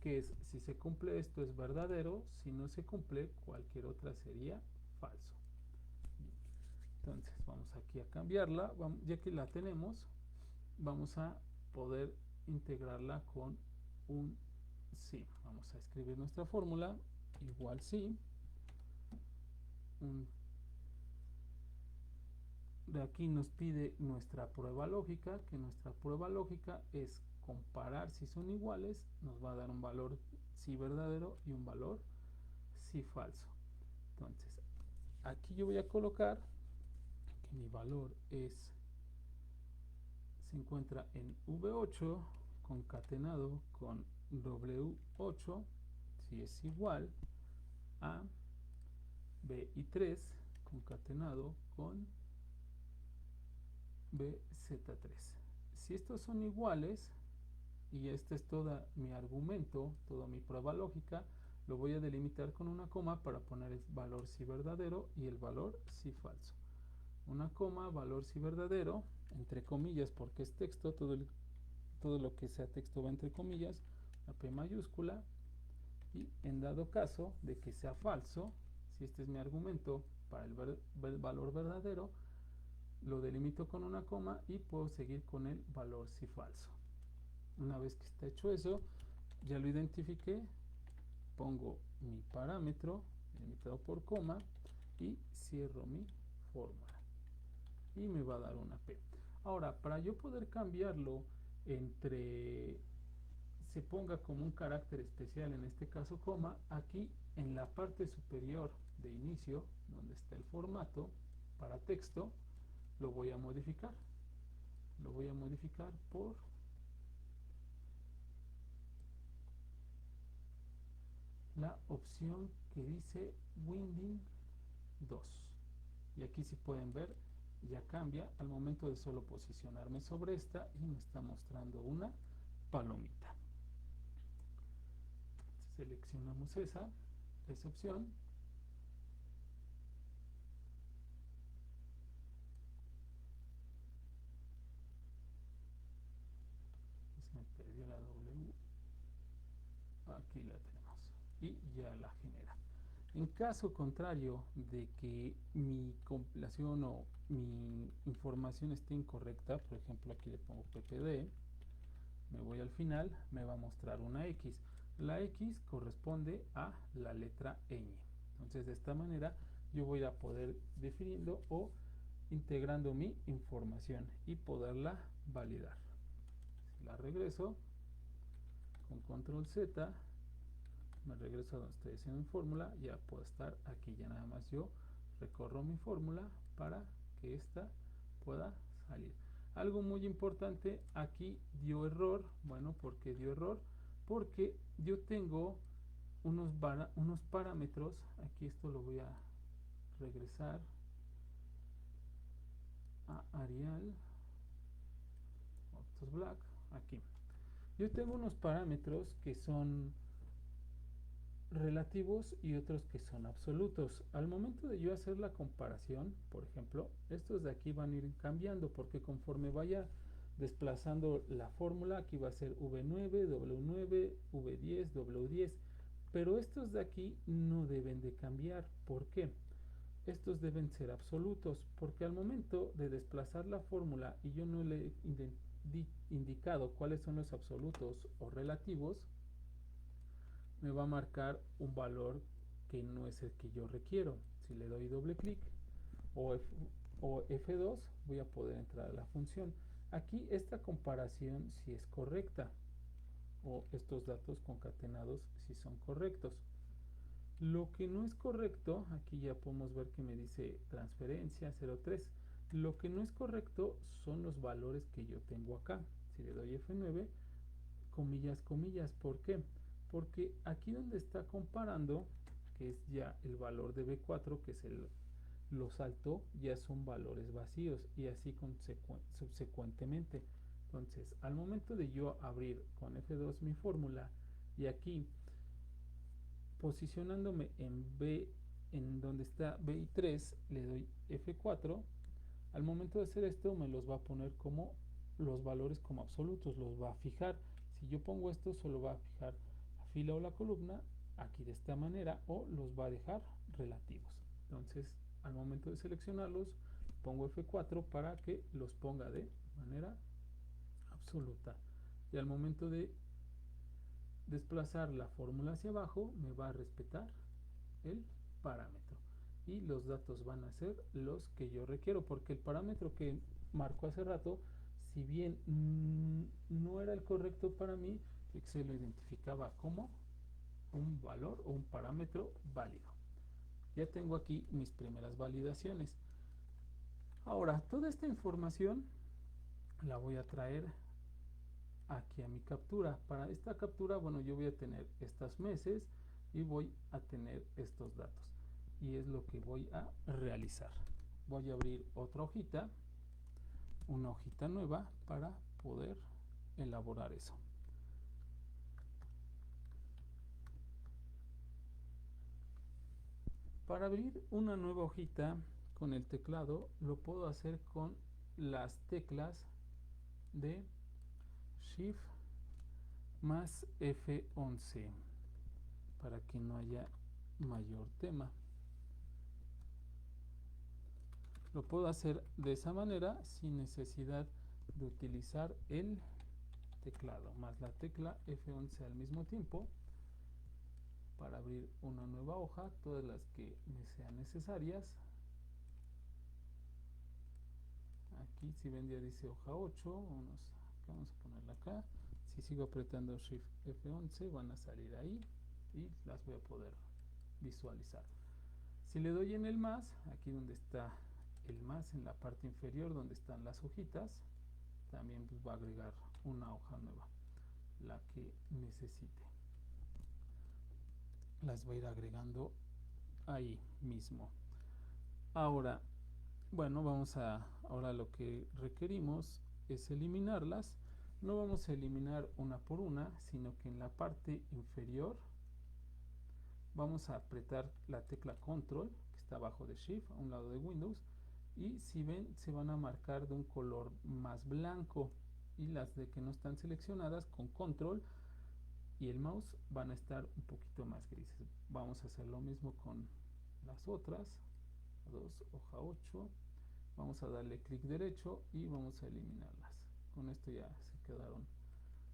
que es si se cumple esto es verdadero, si no se cumple cualquier otra sería falso. Bien. Entonces vamos aquí a cambiarla, ya que la tenemos, vamos a poder integrarla con un sí. Vamos a escribir nuestra fórmula, igual sí, de aquí nos pide nuestra prueba lógica, que nuestra prueba lógica es comparar si son iguales, nos va a dar un valor sí verdadero y un valor sí falso. Entonces, aquí yo voy a colocar que mi valor se encuentra en V8 concatenado con W8, si es igual a BI3 concatenado con BZ3. Si estos son iguales y este es todo mi argumento, toda mi prueba lógica, lo voy a delimitar con una coma para poner el valor si verdadero y el valor si falso. Una coma, valor si verdadero, entre comillas porque es texto, todo lo que sea texto va entre comillas, la P mayúscula, y en dado caso de que sea falso, si este es mi argumento para el valor verdadero, lo delimito con una coma y puedo seguir con el valor si falso. Una vez que está hecho eso, ya lo identifiqué, pongo mi parámetro delimitado por coma y cierro mi fórmula y me va a dar una P. Ahora, para yo poder cambiarlo se ponga como un carácter especial, en este caso coma, aquí en la parte superior de inicio, donde está el formato para texto, lo voy a modificar por la opción que dice Winding 2, y aquí si pueden ver ya cambia al momento de solo posicionarme sobre esta y me está mostrando una palomita. Seleccionamos esa opción. Se me perdió la W, aquí la tenemos y ya la genera. En caso contrario de que mi compilación o mi información esté incorrecta, por ejemplo aquí le pongo ppd, me voy al final, me va a mostrar una X. La X corresponde a la letra ñ. Entonces de esta manera yo voy a poder definiendo o integrando mi información y poderla validar. Si la regreso, con control Z, me regreso a donde estoy haciendo mi fórmula, ya puedo estar aquí, ya nada más yo recorro mi fórmula para que esta pueda salir. Algo muy importante, aquí dio error. Bueno, ¿por qué dio error? Porque yo tengo unos parámetros, aquí esto lo voy a regresar a Arial, Octos Black, aquí. Yo tengo unos parámetros que son relativos y otros que son absolutos. Al momento de yo hacer la comparación, por ejemplo, estos de aquí van a ir cambiando porque conforme vaya desplazando la fórmula, aquí va a ser V9, W9, V10, W10, pero estos de aquí no deben de cambiar. ¿Por qué? Estos deben ser absolutos porque al momento de desplazar la fórmula y yo no le he indicado cuáles son los absolutos o relativos, me va a marcar un valor que no es el que yo requiero. Si le doy doble clic o F2, voy a poder entrar a la función. Aquí esta comparación si es correcta, o estos datos concatenados si son correctos. Lo que no es correcto, aquí ya podemos ver que me dice transferencia 03. Lo que no es correcto son los valores que yo tengo acá. Si le doy F9, comillas, comillas, ¿por qué? Porque aquí donde está comparando, que es ya el valor de B4, que es lo saltó, ya son valores vacíos y así subsecuentemente. Entonces, al momento de yo abrir con F2 mi fórmula y aquí posicionándome en B, en donde está B3, le doy F4, al momento de hacer esto me los va a poner como los valores como absolutos, los va a fijar. Si yo pongo esto, solo va a fijar la fila o la columna aquí de esta manera, o los va a dejar relativos. Entonces, al momento de seleccionarlos, pongo F4 para que los ponga de manera absoluta. Y al momento de desplazar la fórmula hacia abajo, me va a respetar el parámetro. Y los datos van a ser los que yo requiero, porque el parámetro que marcó hace rato, si bien no era el correcto para mí, Excel lo identificaba como un valor o un parámetro válido. Ya tengo aquí mis primeras validaciones. Ahora, toda esta información la voy a traer aquí a mi captura. Para esta captura, bueno, yo voy a tener estos meses y voy a tener estos datos. Y es lo que voy a realizar. Voy a abrir otra hojita, una hojita nueva para poder elaborar eso. Para abrir una nueva hojita con el teclado, lo puedo hacer con las teclas de Shift más F11 para que no haya mayor tema. Lo puedo hacer de esa manera sin necesidad de utilizar el teclado, más la tecla F11 al mismo tiempo para abrir una nueva hoja, todas las que me sean necesarias. Aquí si ven ya dice hoja 8, vamos a ponerla acá. Si sigo apretando Shift F11 van a salir ahí y las voy a poder visualizar. Si le doy en el más, aquí donde está el más en la parte inferior donde están las hojitas, también pues va a agregar una hoja nueva, la que necesite. Las voy a ir agregando ahí mismo. Ahora, bueno, ahora lo que requerimos es eliminarlas. No vamos a eliminar una por una, sino que en la parte inferior vamos a apretar la tecla Control, que está abajo de Shift, a un lado de Windows, y si ven, se van a marcar de un color más blanco, y las de que no están seleccionadas con Control y el mouse van a estar un poquito más grises. Vamos a hacer lo mismo con las otras hoja 8, vamos a darle clic derecho y vamos a eliminarlas. Con esto ya se quedaron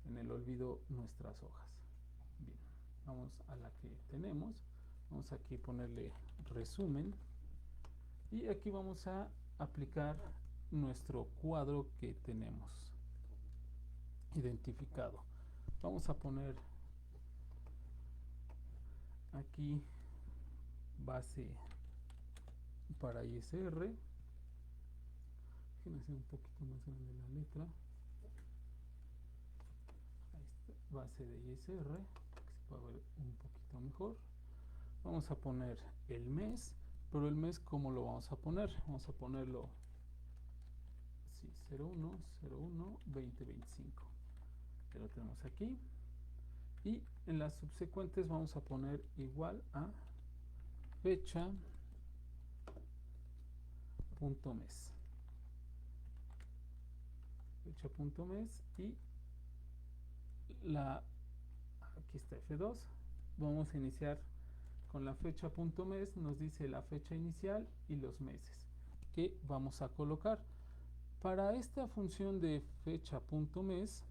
en el olvido nuestras hojas. Bien, vamos a la que tenemos, vamos aquí a ponerle resumen y aquí vamos a aplicar nuestro cuadro que tenemos identificado. Vamos a poner aquí base para ISR. Déjenme hacer un poquito más grande la letra. Ahí está, base de ISR, que se pueda ver un poquito mejor. Vamos a poner el mes, pero el mes, ¿cómo lo vamos a poner? Vamos a ponerlo así, 01, 01, 2025. Ya lo tenemos aquí. Y en las subsecuentes vamos a poner igual a fecha punto mes. Fecha punto mes y aquí está F2. Vamos a iniciar con la fecha punto mes, nos dice la fecha inicial y los meses que vamos a colocar. Para esta función de fecha punto mes,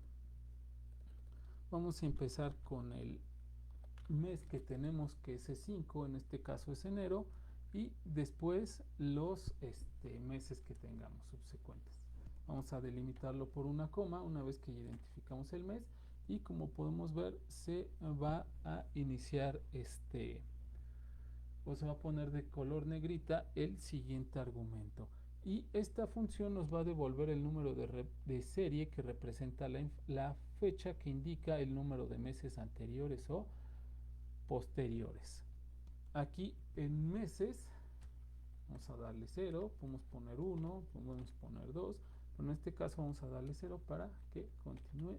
vamos a empezar con el mes que tenemos, que es E5, en este caso es enero, y después los meses que tengamos subsecuentes. Vamos a delimitarlo por una coma una vez que identificamos el mes, y como podemos ver se va a iniciar o se va a poner de color negrita el siguiente argumento, y esta función nos va a devolver el número de serie que representa la fecha que indica el número de meses anteriores o posteriores. Aquí en meses vamos a darle 0, podemos poner 1, podemos poner 2, pero en este caso vamos a darle 0 para que continúe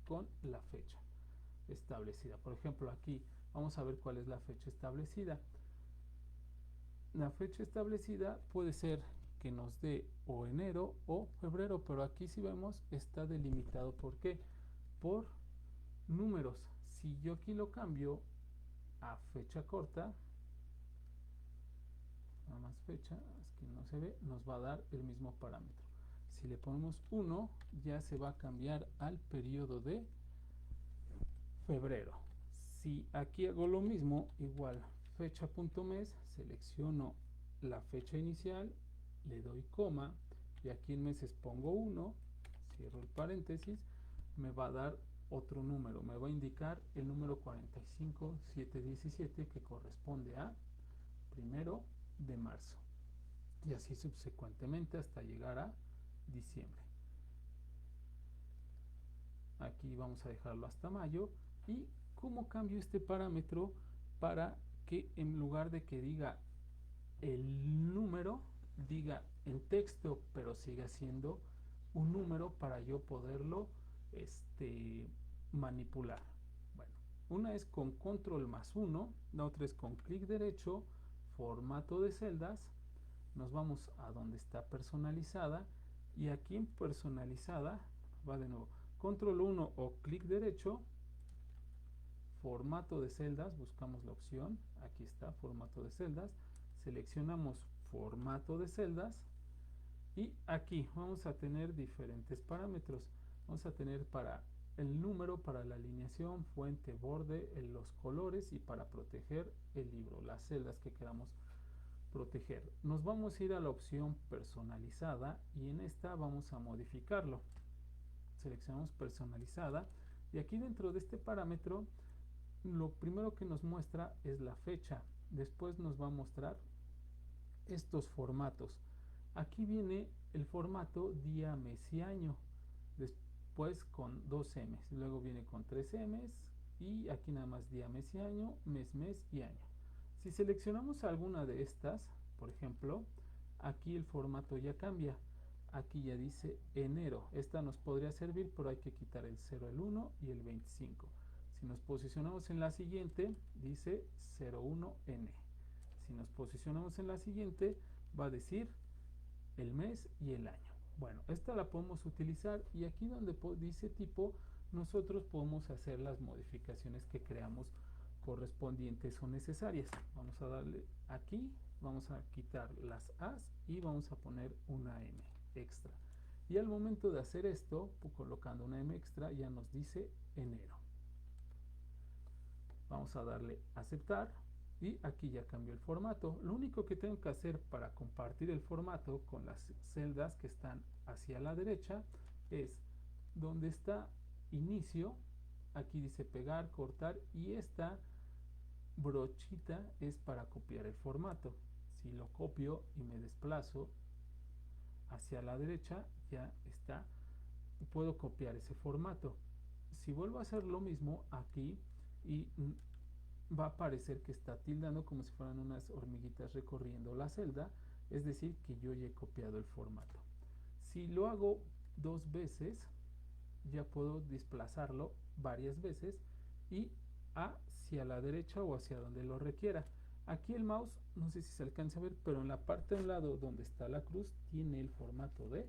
con la fecha establecida. Por ejemplo, aquí vamos a ver cuál es la fecha establecida. La fecha establecida puede ser que nos dé o enero o febrero, pero aquí si vemos está delimitado. ¿Por qué? Por números. Si yo aquí lo cambio a fecha corta, nada más fecha, es que no se ve, nos va a dar el mismo parámetro. Si le ponemos 1, ya se va a cambiar al periodo de febrero. Si aquí hago lo mismo, igual fecha punto mes, selecciono la fecha inicial, le doy coma y aquí en meses pongo 1, cierro el paréntesis, me va a dar otro número, me va a indicar el número 45717 que corresponde a 1 de marzo, y así subsecuentemente hasta llegar a diciembre. Aquí vamos a dejarlo hasta mayo. ¿Y cómo cambio este parámetro para que en lugar de que diga el número, diga en texto, pero siga siendo un número para yo poderlo manipular? Bueno, una es con control más 1, la otra es con clic derecho, formato de celdas, nos vamos a donde está personalizada, y aquí en personalizada va de nuevo control 1 o clic derecho, formato de celdas, buscamos la opción, aquí está formato de celdas, seleccionamos formato de celdas, y aquí vamos a tener diferentes parámetros. Vamos a tener para el número, para la alineación, fuente, borde, los colores, y para proteger el libro, las celdas que queramos proteger. Nos vamos a ir a la opción personalizada y en esta vamos a modificarlo. Seleccionamos personalizada y aquí dentro de este parámetro lo primero que nos muestra es la fecha. Después nos va a mostrar estos formatos. Aquí viene el formato día, mes y año, después con 2 M's, luego viene con 3 M's, y aquí nada más día, mes y año, mes y año. Si seleccionamos alguna de estas, por ejemplo, aquí el formato ya cambia. Aquí ya dice enero. Esta nos podría servir, pero hay que quitar el 0, el 1 y el 25. Si nos posicionamos en la siguiente, dice 01N. Si nos posicionamos en la siguiente, va a decir el mes y el año. Bueno, esta la podemos utilizar, y aquí donde dice tipo, nosotros podemos hacer las modificaciones que creamos correspondientes o necesarias. Vamos a darle aquí, vamos a quitar las A's y vamos a poner una M extra. Y al momento de hacer esto, colocando una M extra, ya nos dice enero. Vamos a darle aceptar y aquí ya cambió el formato. Lo único que tengo que hacer para compartir el formato con las celdas que están hacia la derecha es donde está inicio, aquí dice pegar, cortar, y esta brochita es para copiar el formato. Si lo copio y me desplazo hacia la derecha, ya está, puedo copiar ese formato. Si vuelvo a hacer lo mismo aquí, y va a aparecer que está tildando como si fueran unas hormiguitas recorriendo la celda, es decir que yo ya he copiado el formato. Si lo hago 2 veces, ya puedo desplazarlo varias veces y hacia la derecha o hacia donde lo requiera. Aquí el mouse, no sé si se alcanza a ver, pero en la parte de un lado donde está la cruz tiene el formato de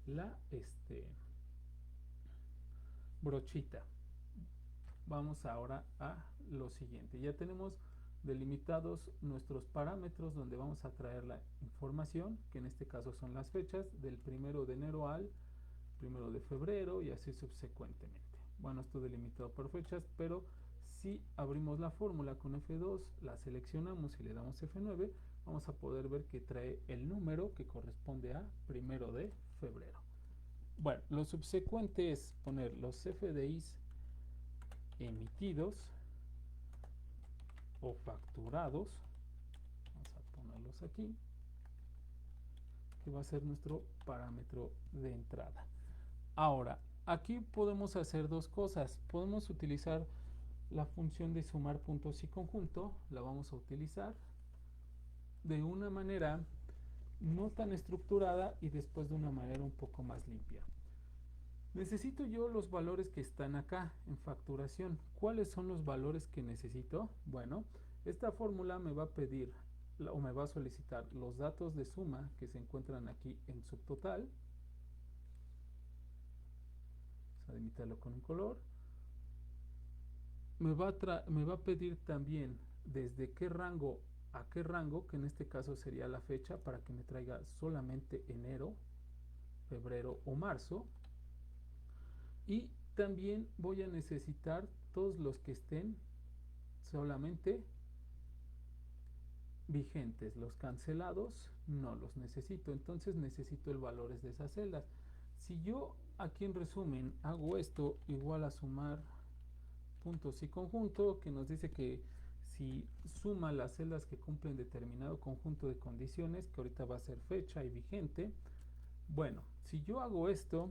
la brochita. Vamos ahora a lo siguiente. Ya tenemos delimitados nuestros parámetros donde vamos a traer la información, que en este caso son las fechas del 1 de enero al 1 de febrero y así subsecuentemente. Bueno, esto delimitado por fechas, pero si abrimos la fórmula con F2, la seleccionamos y le damos F9, vamos a poder ver que trae el número que corresponde a 1 de febrero. Bueno, lo subsecuente es poner los FDIs emitidos o facturados. Vamos a ponerlos aquí, que va a ser nuestro parámetro de entrada. Ahora, aquí podemos hacer dos cosas. Podemos utilizar la función de sumar puntos y conjunto. La vamos a utilizar de una manera no tan estructurada y después de una manera un poco más limpia. Necesito yo los valores que están acá en facturación. ¿Cuáles son los valores que necesito? Bueno, esta fórmula me va a pedir o me va a solicitar los datos de suma que se encuentran aquí en subtotal. Vamos a delimitarlo con un color. Me va a pedir también desde qué rango a qué rango, que en este caso sería la fecha, para que me traiga solamente enero, febrero o marzo. Y también voy a necesitar todos los que estén solamente vigentes. Los cancelados no los necesito, entonces necesito el valores de esas celdas. Si yo aquí en resumen hago esto igual a sumar puntos y conjunto, que nos dice que si suma las celdas que cumplen determinado conjunto de condiciones, que ahorita va a ser fecha y vigente. Bueno, si yo hago esto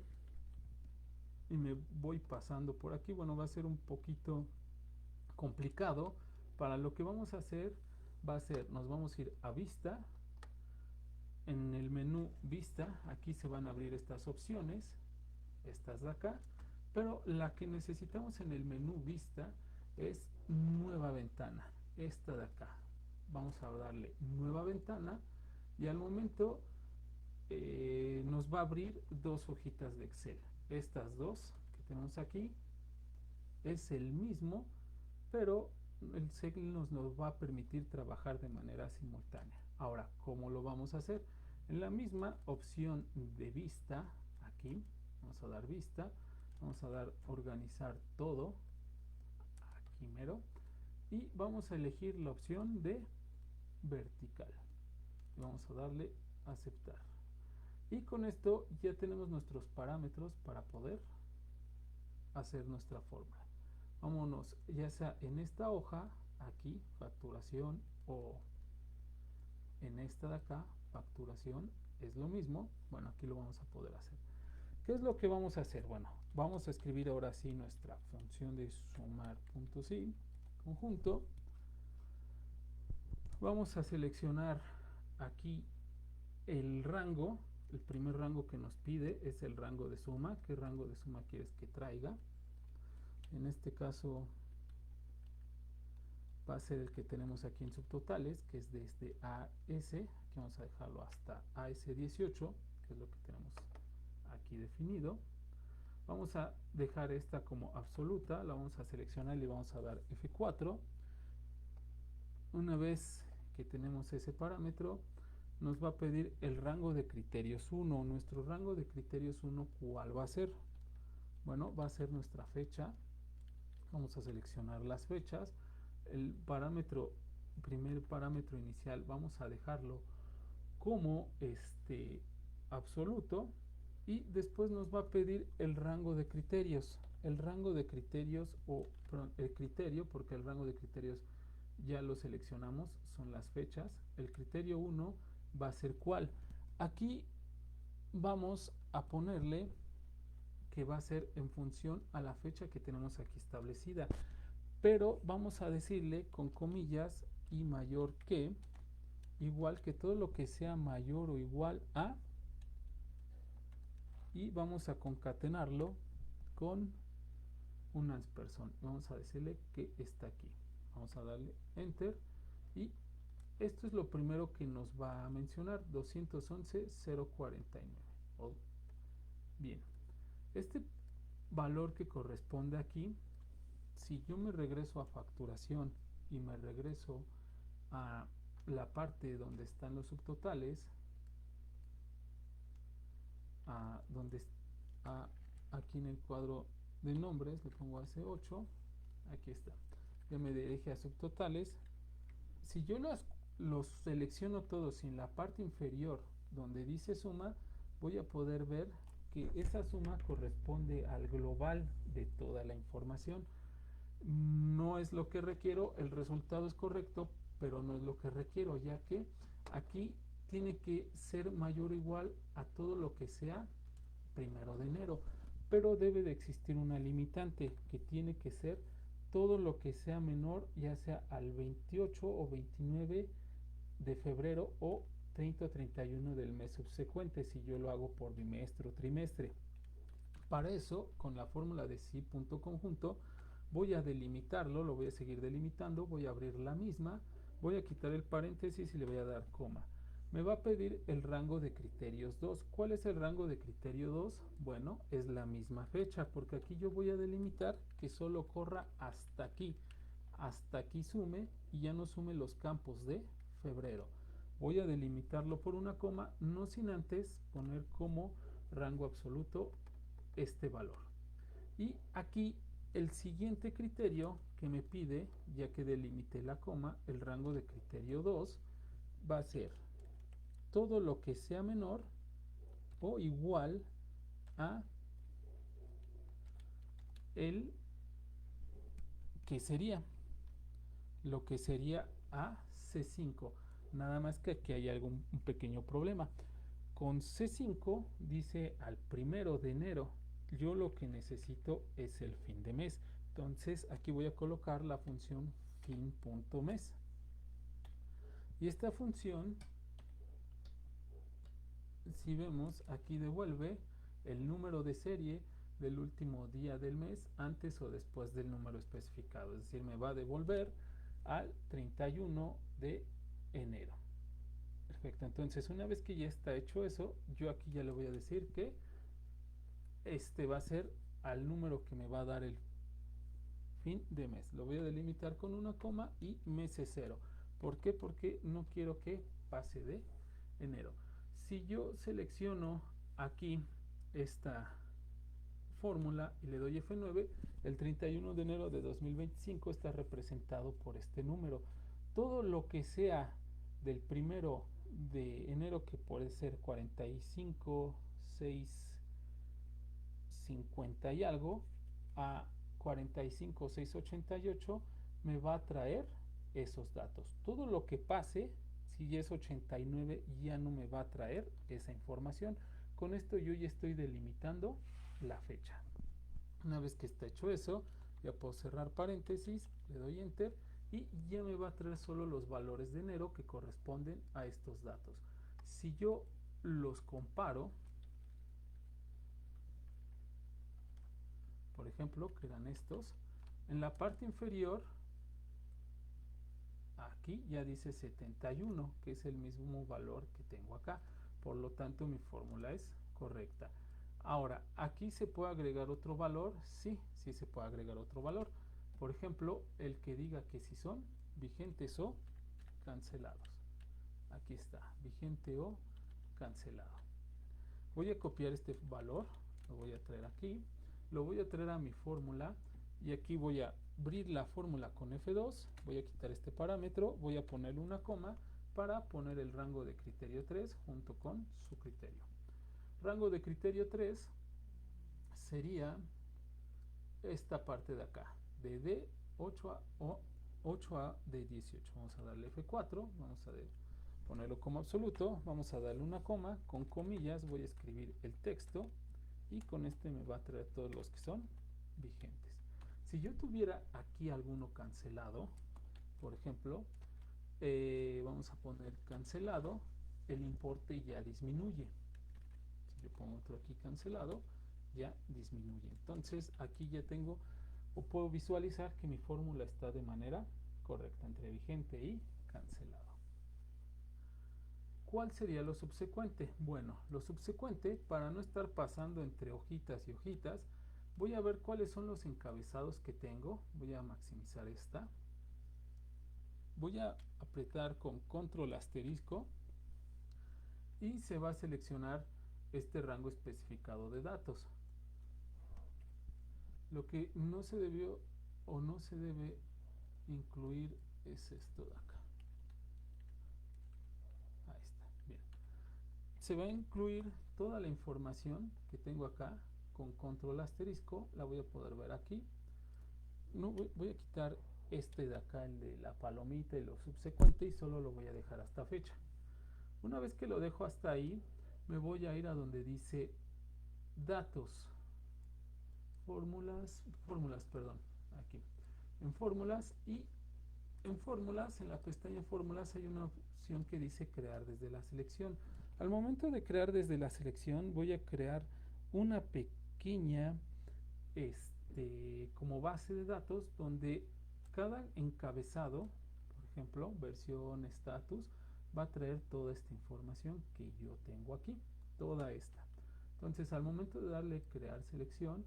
y me voy pasando por aquí, bueno, va a ser un poquito complicado. Para lo que vamos a hacer va a ser, nos vamos a ir a vista. En el menú vista, aquí se van a abrir estas opciones, estas de acá, pero la que necesitamos en el menú vista es nueva ventana, esta de acá. Vamos a darle nueva ventana y al momento nos va a abrir dos hojitas de Excel. Estas dos que tenemos aquí es el mismo, pero el Excel nos va a permitir trabajar de manera simultánea. Ahora, ¿cómo lo vamos a hacer? En la misma opción de vista, aquí vamos a dar vista, vamos a dar organizar todo, aquí mero, y vamos a elegir la opción de vertical. Vamos a darle aceptar. Y con esto ya tenemos nuestros parámetros para poder hacer nuestra fórmula. Vámonos, ya sea en esta hoja, aquí, facturación, o en esta de acá, facturación, es lo mismo. Bueno, aquí lo vamos a poder hacer. ¿Qué es lo que vamos a hacer? Bueno, vamos a escribir ahora sí nuestra función de sumar puntos y conjunto. Vamos a seleccionar aquí el rango. El primer rango que nos pide es el rango de suma. ¿Qué rango de suma quieres que traiga? En este caso va a ser el que tenemos aquí en subtotales, que es desde AS, aquí vamos a dejarlo hasta AS18, que es lo que tenemos aquí definido. Vamos a dejar esta como absoluta, la vamos a seleccionar y le vamos a dar F4. Una vez que tenemos ese parámetro, nos va a pedir el rango de criterios 1. Nuestro rango de criterios 1, ¿cuál va a ser? Bueno, va a ser nuestra fecha. Vamos a seleccionar las fechas. El parámetro, primer parámetro inicial, vamos a dejarlo como absoluto, y después nos va a pedir el rango de criterios. el rango de criterios o perdón, el criterio, porque el rango de criterios ya lo seleccionamos, son las fechas. El criterio 1 va a ser ¿cuál? Aquí vamos a ponerle que va a ser en función a la fecha que tenemos aquí establecida, pero vamos a decirle con comillas y mayor que, igual que todo lo que sea mayor o igual a, y vamos a concatenarlo con un asperson. Vamos a decirle que está aquí. Vamos a darle enter y esto es lo primero que nos va a mencionar, 211.049. Bien, este valor que corresponde aquí, si yo me regreso a facturación y me regreso a la parte donde están los subtotales, a donde aquí en el cuadro de nombres le pongo AC8, aquí está, ya me dirige a subtotales. Si yo los selecciono todos y en la parte inferior donde dice suma, voy a poder ver que esa suma corresponde al global de toda la información. No es lo que requiero, el resultado es correcto, pero no es lo que requiero, ya que aquí tiene que ser mayor o igual a todo lo que sea 1 de enero, pero debe de existir una limitante que tiene que ser todo lo que sea menor, ya sea al 28 o 29 de febrero o 30 o 31 del mes subsecuente, si yo lo hago por bimestre o trimestre. Para eso, con la fórmula de si punto conjunto, voy a delimitarlo, lo voy a seguir delimitando, voy a abrir la misma, voy a quitar el paréntesis y le voy a dar coma. Me va a pedir el rango de criterios 2. ¿Cuál es el rango de criterio 2? Bueno, es la misma fecha, porque aquí yo voy a delimitar que solo corra hasta aquí sume y ya no sume los campos de febrero. Voy a delimitarlo por una coma, no sin antes poner como rango absoluto este valor. Y aquí el siguiente criterio que me pide, ya que delimité la coma, el rango de criterio 2 va a ser todo lo que sea menor o igual a el que sería, lo que sería a C5. Nada más que aquí hay un pequeño problema. Con C5 dice al 1 de enero. Yo lo que necesito es el fin de mes. Entonces aquí voy a colocar la función fin.mes. Y esta función, si vemos, aquí devuelve el número de serie del último día del mes antes o después del número especificado. Es decir, me va a devolver al 31 de enero. Perfecto, entonces una vez que ya está hecho eso, yo aquí ya le voy a decir que este va a ser al número que me va a dar el fin de mes. Lo voy a delimitar con una coma y meses 0. ¿Por qué? Porque no quiero que pase de enero. Si yo selecciono aquí esta fórmula y le doy F9, el 31 de enero de 2025 está representado por este número. Todo lo que sea del 1 de enero, que puede ser 45, 6, 50 y algo, a 45, 6, 88, me va a traer esos datos. Todo lo que pase, si ya es 89, ya no me va a traer esa información. Con esto yo ya estoy delimitando la fecha. Una vez que está hecho eso, ya puedo cerrar paréntesis, le doy enter y ya me va a traer solo los valores de enero que corresponden a estos datos. Si yo los comparo, por ejemplo, que eran estos, en la parte inferior, aquí ya dice 71, que es el mismo valor que tengo acá. Por lo tanto, mi fórmula es correcta. Ahora, ¿aquí se puede agregar otro valor? Sí, sí se puede agregar otro valor. Por ejemplo, el que diga que si son vigentes o cancelados. Aquí está, vigente o cancelado. Voy a copiar este valor, lo voy a traer aquí, lo voy a traer a mi fórmula y aquí voy a abrir la fórmula con F2, voy a quitar este parámetro, voy a ponerle una coma para poner el rango de criterio 3 junto con su criterio. Rango de criterio 3 sería esta parte de acá, de D8 a 8A de 18. Vamos a darle F4, vamos a ponerlo como absoluto, vamos a darle una coma, con comillas voy a escribir el texto y con este me va a traer todos los que son vigentes. Si yo tuviera aquí alguno cancelado, por ejemplo, vamos a poner cancelado, el importe ya disminuye. Si yo pongo otro aquí cancelado, ya disminuye. Entonces aquí ya tengo o puedo visualizar que mi fórmula está de manera correcta entre vigente y cancelado. ¿Cuál sería lo subsecuente? Bueno, lo subsecuente, para no estar pasando entre hojitas y hojitas, voy a ver cuáles son los encabezados que tengo. Voy a maximizar esta. Voy a apretar con control asterisco y se va a seleccionar este rango especificado de datos. Lo que no se debió o no se debe incluir es esto de acá. Ahí está, bien. Se va a incluir toda la información que tengo acá con control asterisco, la voy a poder ver aquí. No voy a quitar este de acá, el de la palomita y lo subsecuente, y solo lo voy a dejar hasta fecha. Una vez que lo dejo hasta ahí, me voy a ir a donde dice datos, fórmulas, perdón, aquí, en fórmulas, y en fórmulas, en la pestaña fórmulas hay una opción que dice crear desde la selección. Al momento de crear desde la selección voy a crear una pequeña como base de datos donde cada encabezado, por ejemplo, versión, estatus, va a traer toda esta información que yo tengo aquí, toda esta. Entonces, al momento de darle crear selección,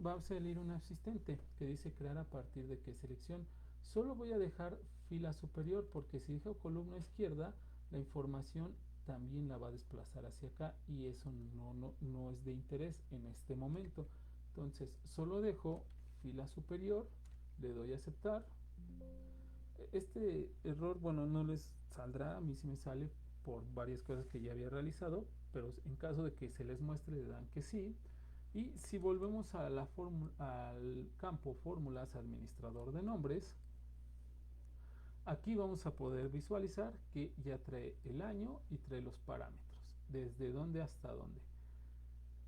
va a salir un asistente que dice crear a partir de qué selección. Solo voy a dejar fila superior porque si dejo columna izquierda, la información también la va a desplazar hacia acá y eso no es de interés en este momento. Entonces solo dejo fila superior, le doy a aceptar. Este error, bueno, no les saldrá, a mí sí me sale por varias cosas que ya había realizado, pero en caso de que se les muestre le dan que sí. Y si volvemos a al campo fórmulas administrador de nombres, aquí vamos a poder visualizar que ya trae el año y trae los parámetros, desde dónde hasta dónde,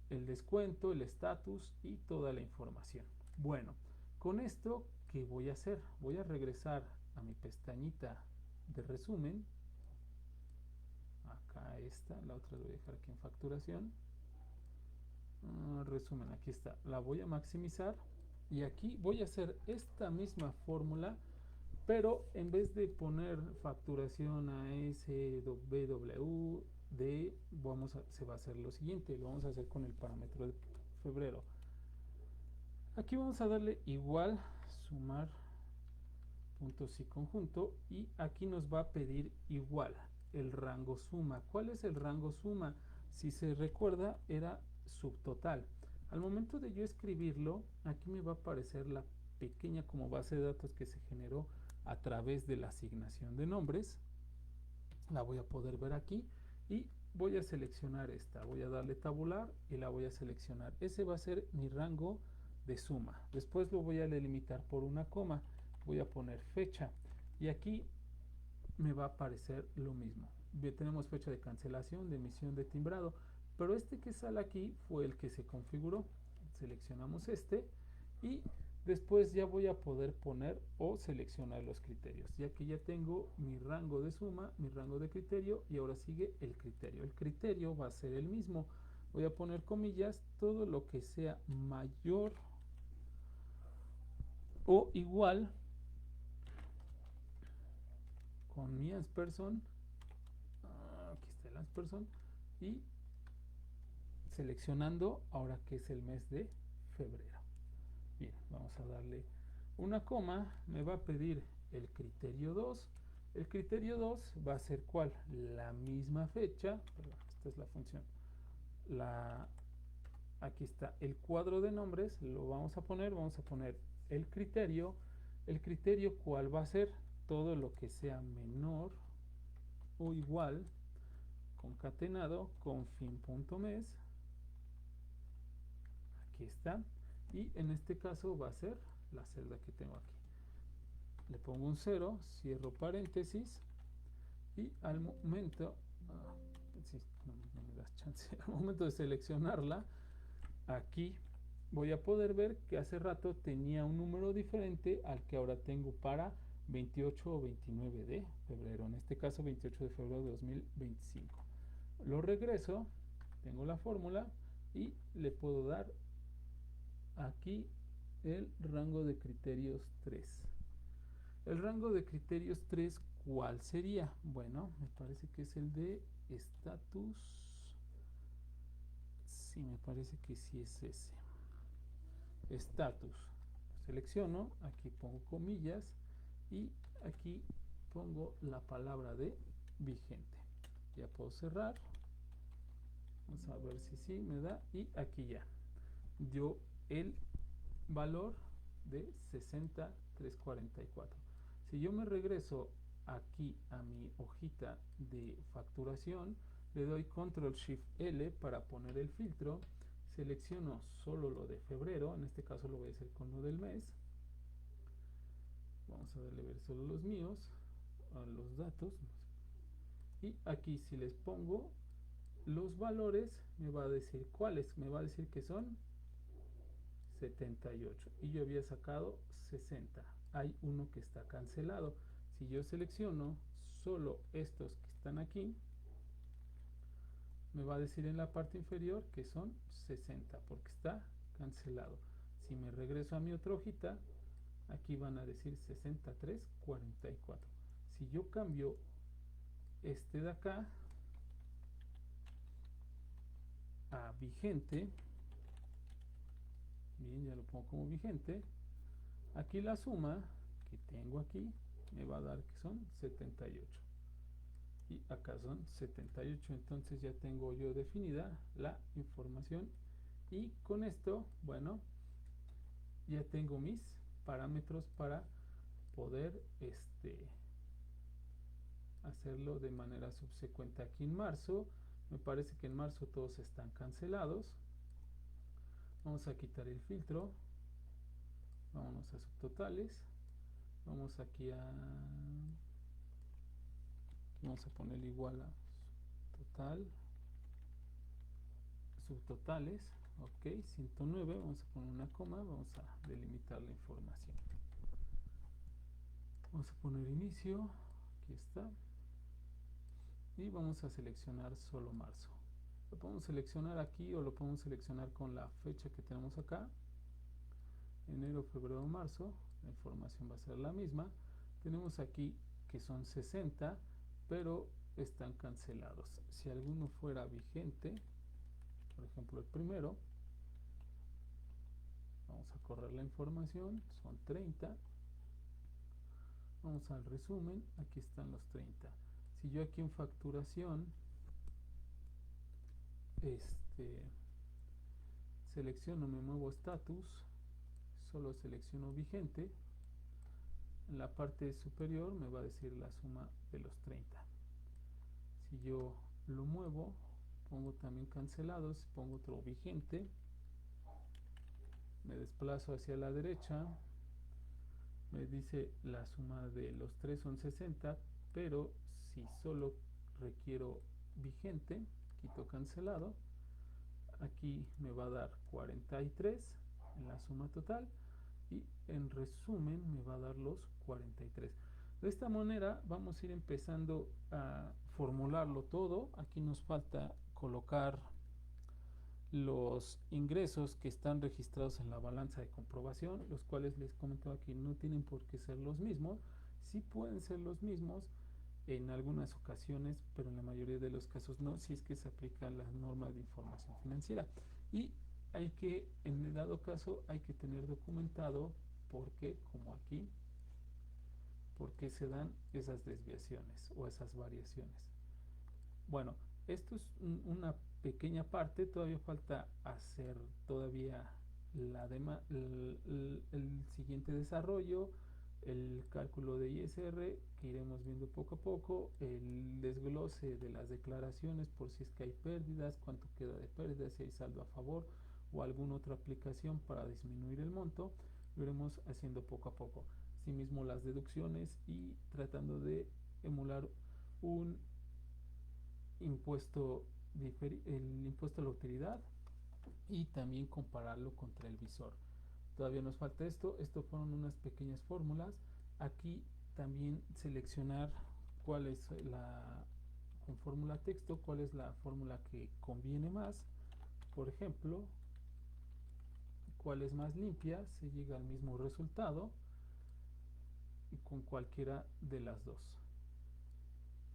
el descuento, el estatus y toda la información. Bueno, con esto, ¿qué voy a hacer? Voy a regresar a mi pestañita de resumen. Acá está, la otra la voy a dejar aquí en facturación. Resumen, aquí está, la voy a maximizar y aquí voy a hacer esta misma fórmula, pero en vez de poner facturación a SBW se va a hacer lo siguiente, lo vamos a hacer con el parámetro de febrero. Aquí vamos a darle igual, sumar puntos y conjunto, y aquí nos va a pedir igual el rango suma. ¿Cuál es el rango suma? Si se recuerda, era subtotal. Al momento de yo escribirlo, aquí me va a aparecer la pequeña como base de datos que se generó a través de la asignación de nombres. La voy a poder ver aquí y voy a seleccionar esta. Voy a darle tabular y la voy a seleccionar. Ese va a ser mi rango de suma. Después lo voy a delimitar por una coma. Voy a poner fecha y aquí me va a aparecer lo mismo. Tenemos fecha de cancelación, de emisión, de timbrado, pero este que sale aquí fue el que se configuró. Seleccionamos este y después ya voy a poder poner o seleccionar los criterios, ya que ya tengo mi rango de suma, mi rango de criterio y ahora sigue el criterio. El criterio va a ser el mismo. Voy a poner comillas, todo lo que sea mayor o igual con mi Asperson, aquí está el Asperson, y seleccionando ahora que es el mes de febrero. Bien, vamos a darle una coma, me va a pedir el criterio 2. El criterio 2 va a ser ¿cuál? La misma fecha, perdón, esta es la función. Aquí está el cuadro de nombres, vamos a poner el criterio. El criterio ¿cuál va a ser? Todo lo que sea menor o igual, concatenado con fin.mes. Aquí está. y en este caso va a ser la celda que tengo aquí. Le pongo un 0, cierro paréntesis y al momento, sí, no me das chance, al momento de seleccionarla, aquí voy a poder ver que hace rato tenía un número diferente al que ahora tengo para 28 o 29 de febrero, en este caso 28 de febrero de 2025. Lo regreso, tengo la fórmula y le puedo dar aquí el rango de criterios 3. El rango de criterios 3, ¿cuál sería? Bueno, me parece que es el de estatus. Sí, me parece que sí es ese. Estatus. Selecciono, aquí pongo comillas y aquí pongo la palabra de vigente. Ya puedo cerrar. Vamos a ver si sí me da. Y aquí ya dio el valor de 60,344. Si yo me regreso aquí a mi hojita de facturación, le doy control shift L para poner el filtro, selecciono solo lo de febrero, en este caso lo voy a hacer con lo del mes. Vamos a darle ver solo los míos, a los datos, y aquí si les pongo los valores me va a decir cuáles, me va a decir que son 78 y yo había sacado 60. Hay uno que está cancelado. Si yo selecciono solo estos que están aquí, me va a decir en la parte inferior que son 60 porque está cancelado. Si me regreso a mi otra hojita, aquí van a decir 63,44. Si yo cambio este de acá a vigente, bien, ya lo pongo como vigente, aquí la suma que tengo aquí me va a dar que son 78 y acá son 78. Entonces ya tengo yo definida la información y con esto, bueno, ya tengo mis parámetros para poder hacerlo de manera subsecuente. Aquí en marzo me parece que en marzo todos están cancelados. Vamos a quitar el filtro, vámonos a subtotales, vamos aquí vamos a poner igual a total, subtotales, ok, 109, vamos a poner una coma, vamos a delimitar la información. Vamos a poner inicio, aquí está, y vamos a seleccionar solo marzo. Lo podemos seleccionar aquí o lo podemos seleccionar con la fecha que tenemos acá, enero, febrero, marzo, la información va a ser la misma. Tenemos aquí que son 60, pero están cancelados. Si alguno fuera vigente, por ejemplo el primero, vamos a correr la información, son 30. Vamos al resumen, aquí están los 30. Si yo aquí en facturación selecciono, me muevo estatus, solo selecciono vigente, en la parte superior me va a decir la suma de los 30. Si yo lo muevo, pongo también cancelados, pongo otro vigente, me desplazo hacia la derecha, me dice la suma de los 3 son 60, pero si solo requiero vigente, quito cancelado, aquí me va a dar 43 en la suma total y en resumen me va a dar los 43. De esta manera vamos a ir empezando a formularlo todo. Aquí nos falta colocar los ingresos que están registrados en la balanza de comprobación, los cuales les comento aquí no tienen por qué ser los mismos. Sí pueden ser los mismos en algunas ocasiones, pero en la mayoría de los casos no, si es que se aplican las normas de información financiera. Y hay que, en el dado caso, hay que tener documentado por qué, como aquí, por qué se dan esas desviaciones o esas variaciones. Bueno, esto es una pequeña parte, todavía falta hacer todavía el siguiente desarrollo, el cálculo de ISR que iremos viendo poco a poco, el desglose de las declaraciones por si es que hay pérdidas, cuánto queda de pérdidas, si hay saldo a favor o alguna otra aplicación para disminuir el monto, lo iremos haciendo poco a poco. Asimismo las deducciones y tratando de emular un impuesto, el impuesto a la utilidad, y también compararlo contra el visor. Todavía nos falta esto fueron unas pequeñas fórmulas. Aquí también seleccionar cuál es la, con fórmula texto, cuál es la fórmula que conviene más. Por ejemplo, cuál es más limpia, se llega al mismo resultado y con cualquiera de las dos,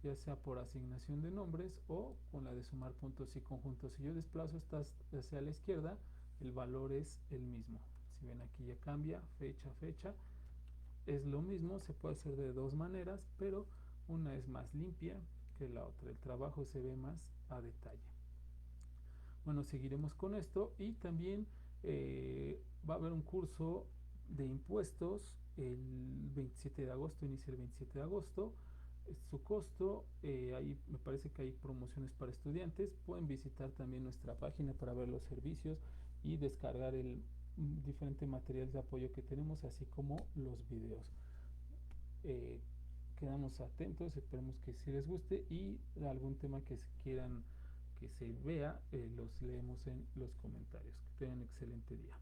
ya sea por asignación de nombres o con la de sumar puntos y conjuntos. Si yo desplazo estas hacia la izquierda, el valor es el mismo. Si ven, aquí ya cambia, fecha, fecha. Es lo mismo, se puede hacer de dos maneras, pero una es más limpia que la otra. El trabajo se ve más a detalle. Bueno, seguiremos con esto y también va a haber un curso de impuestos el 27 de agosto, inicia el 27 de agosto. Su costo, ahí me parece que hay promociones para estudiantes. Pueden visitar también nuestra página para ver los servicios y descargar el diferente material de apoyo que tenemos, así como los videos. Eh, Quedamos atentos, esperemos que sí les guste y algún tema que quieran que se vea, los leemos en los comentarios. Que tengan un excelente día.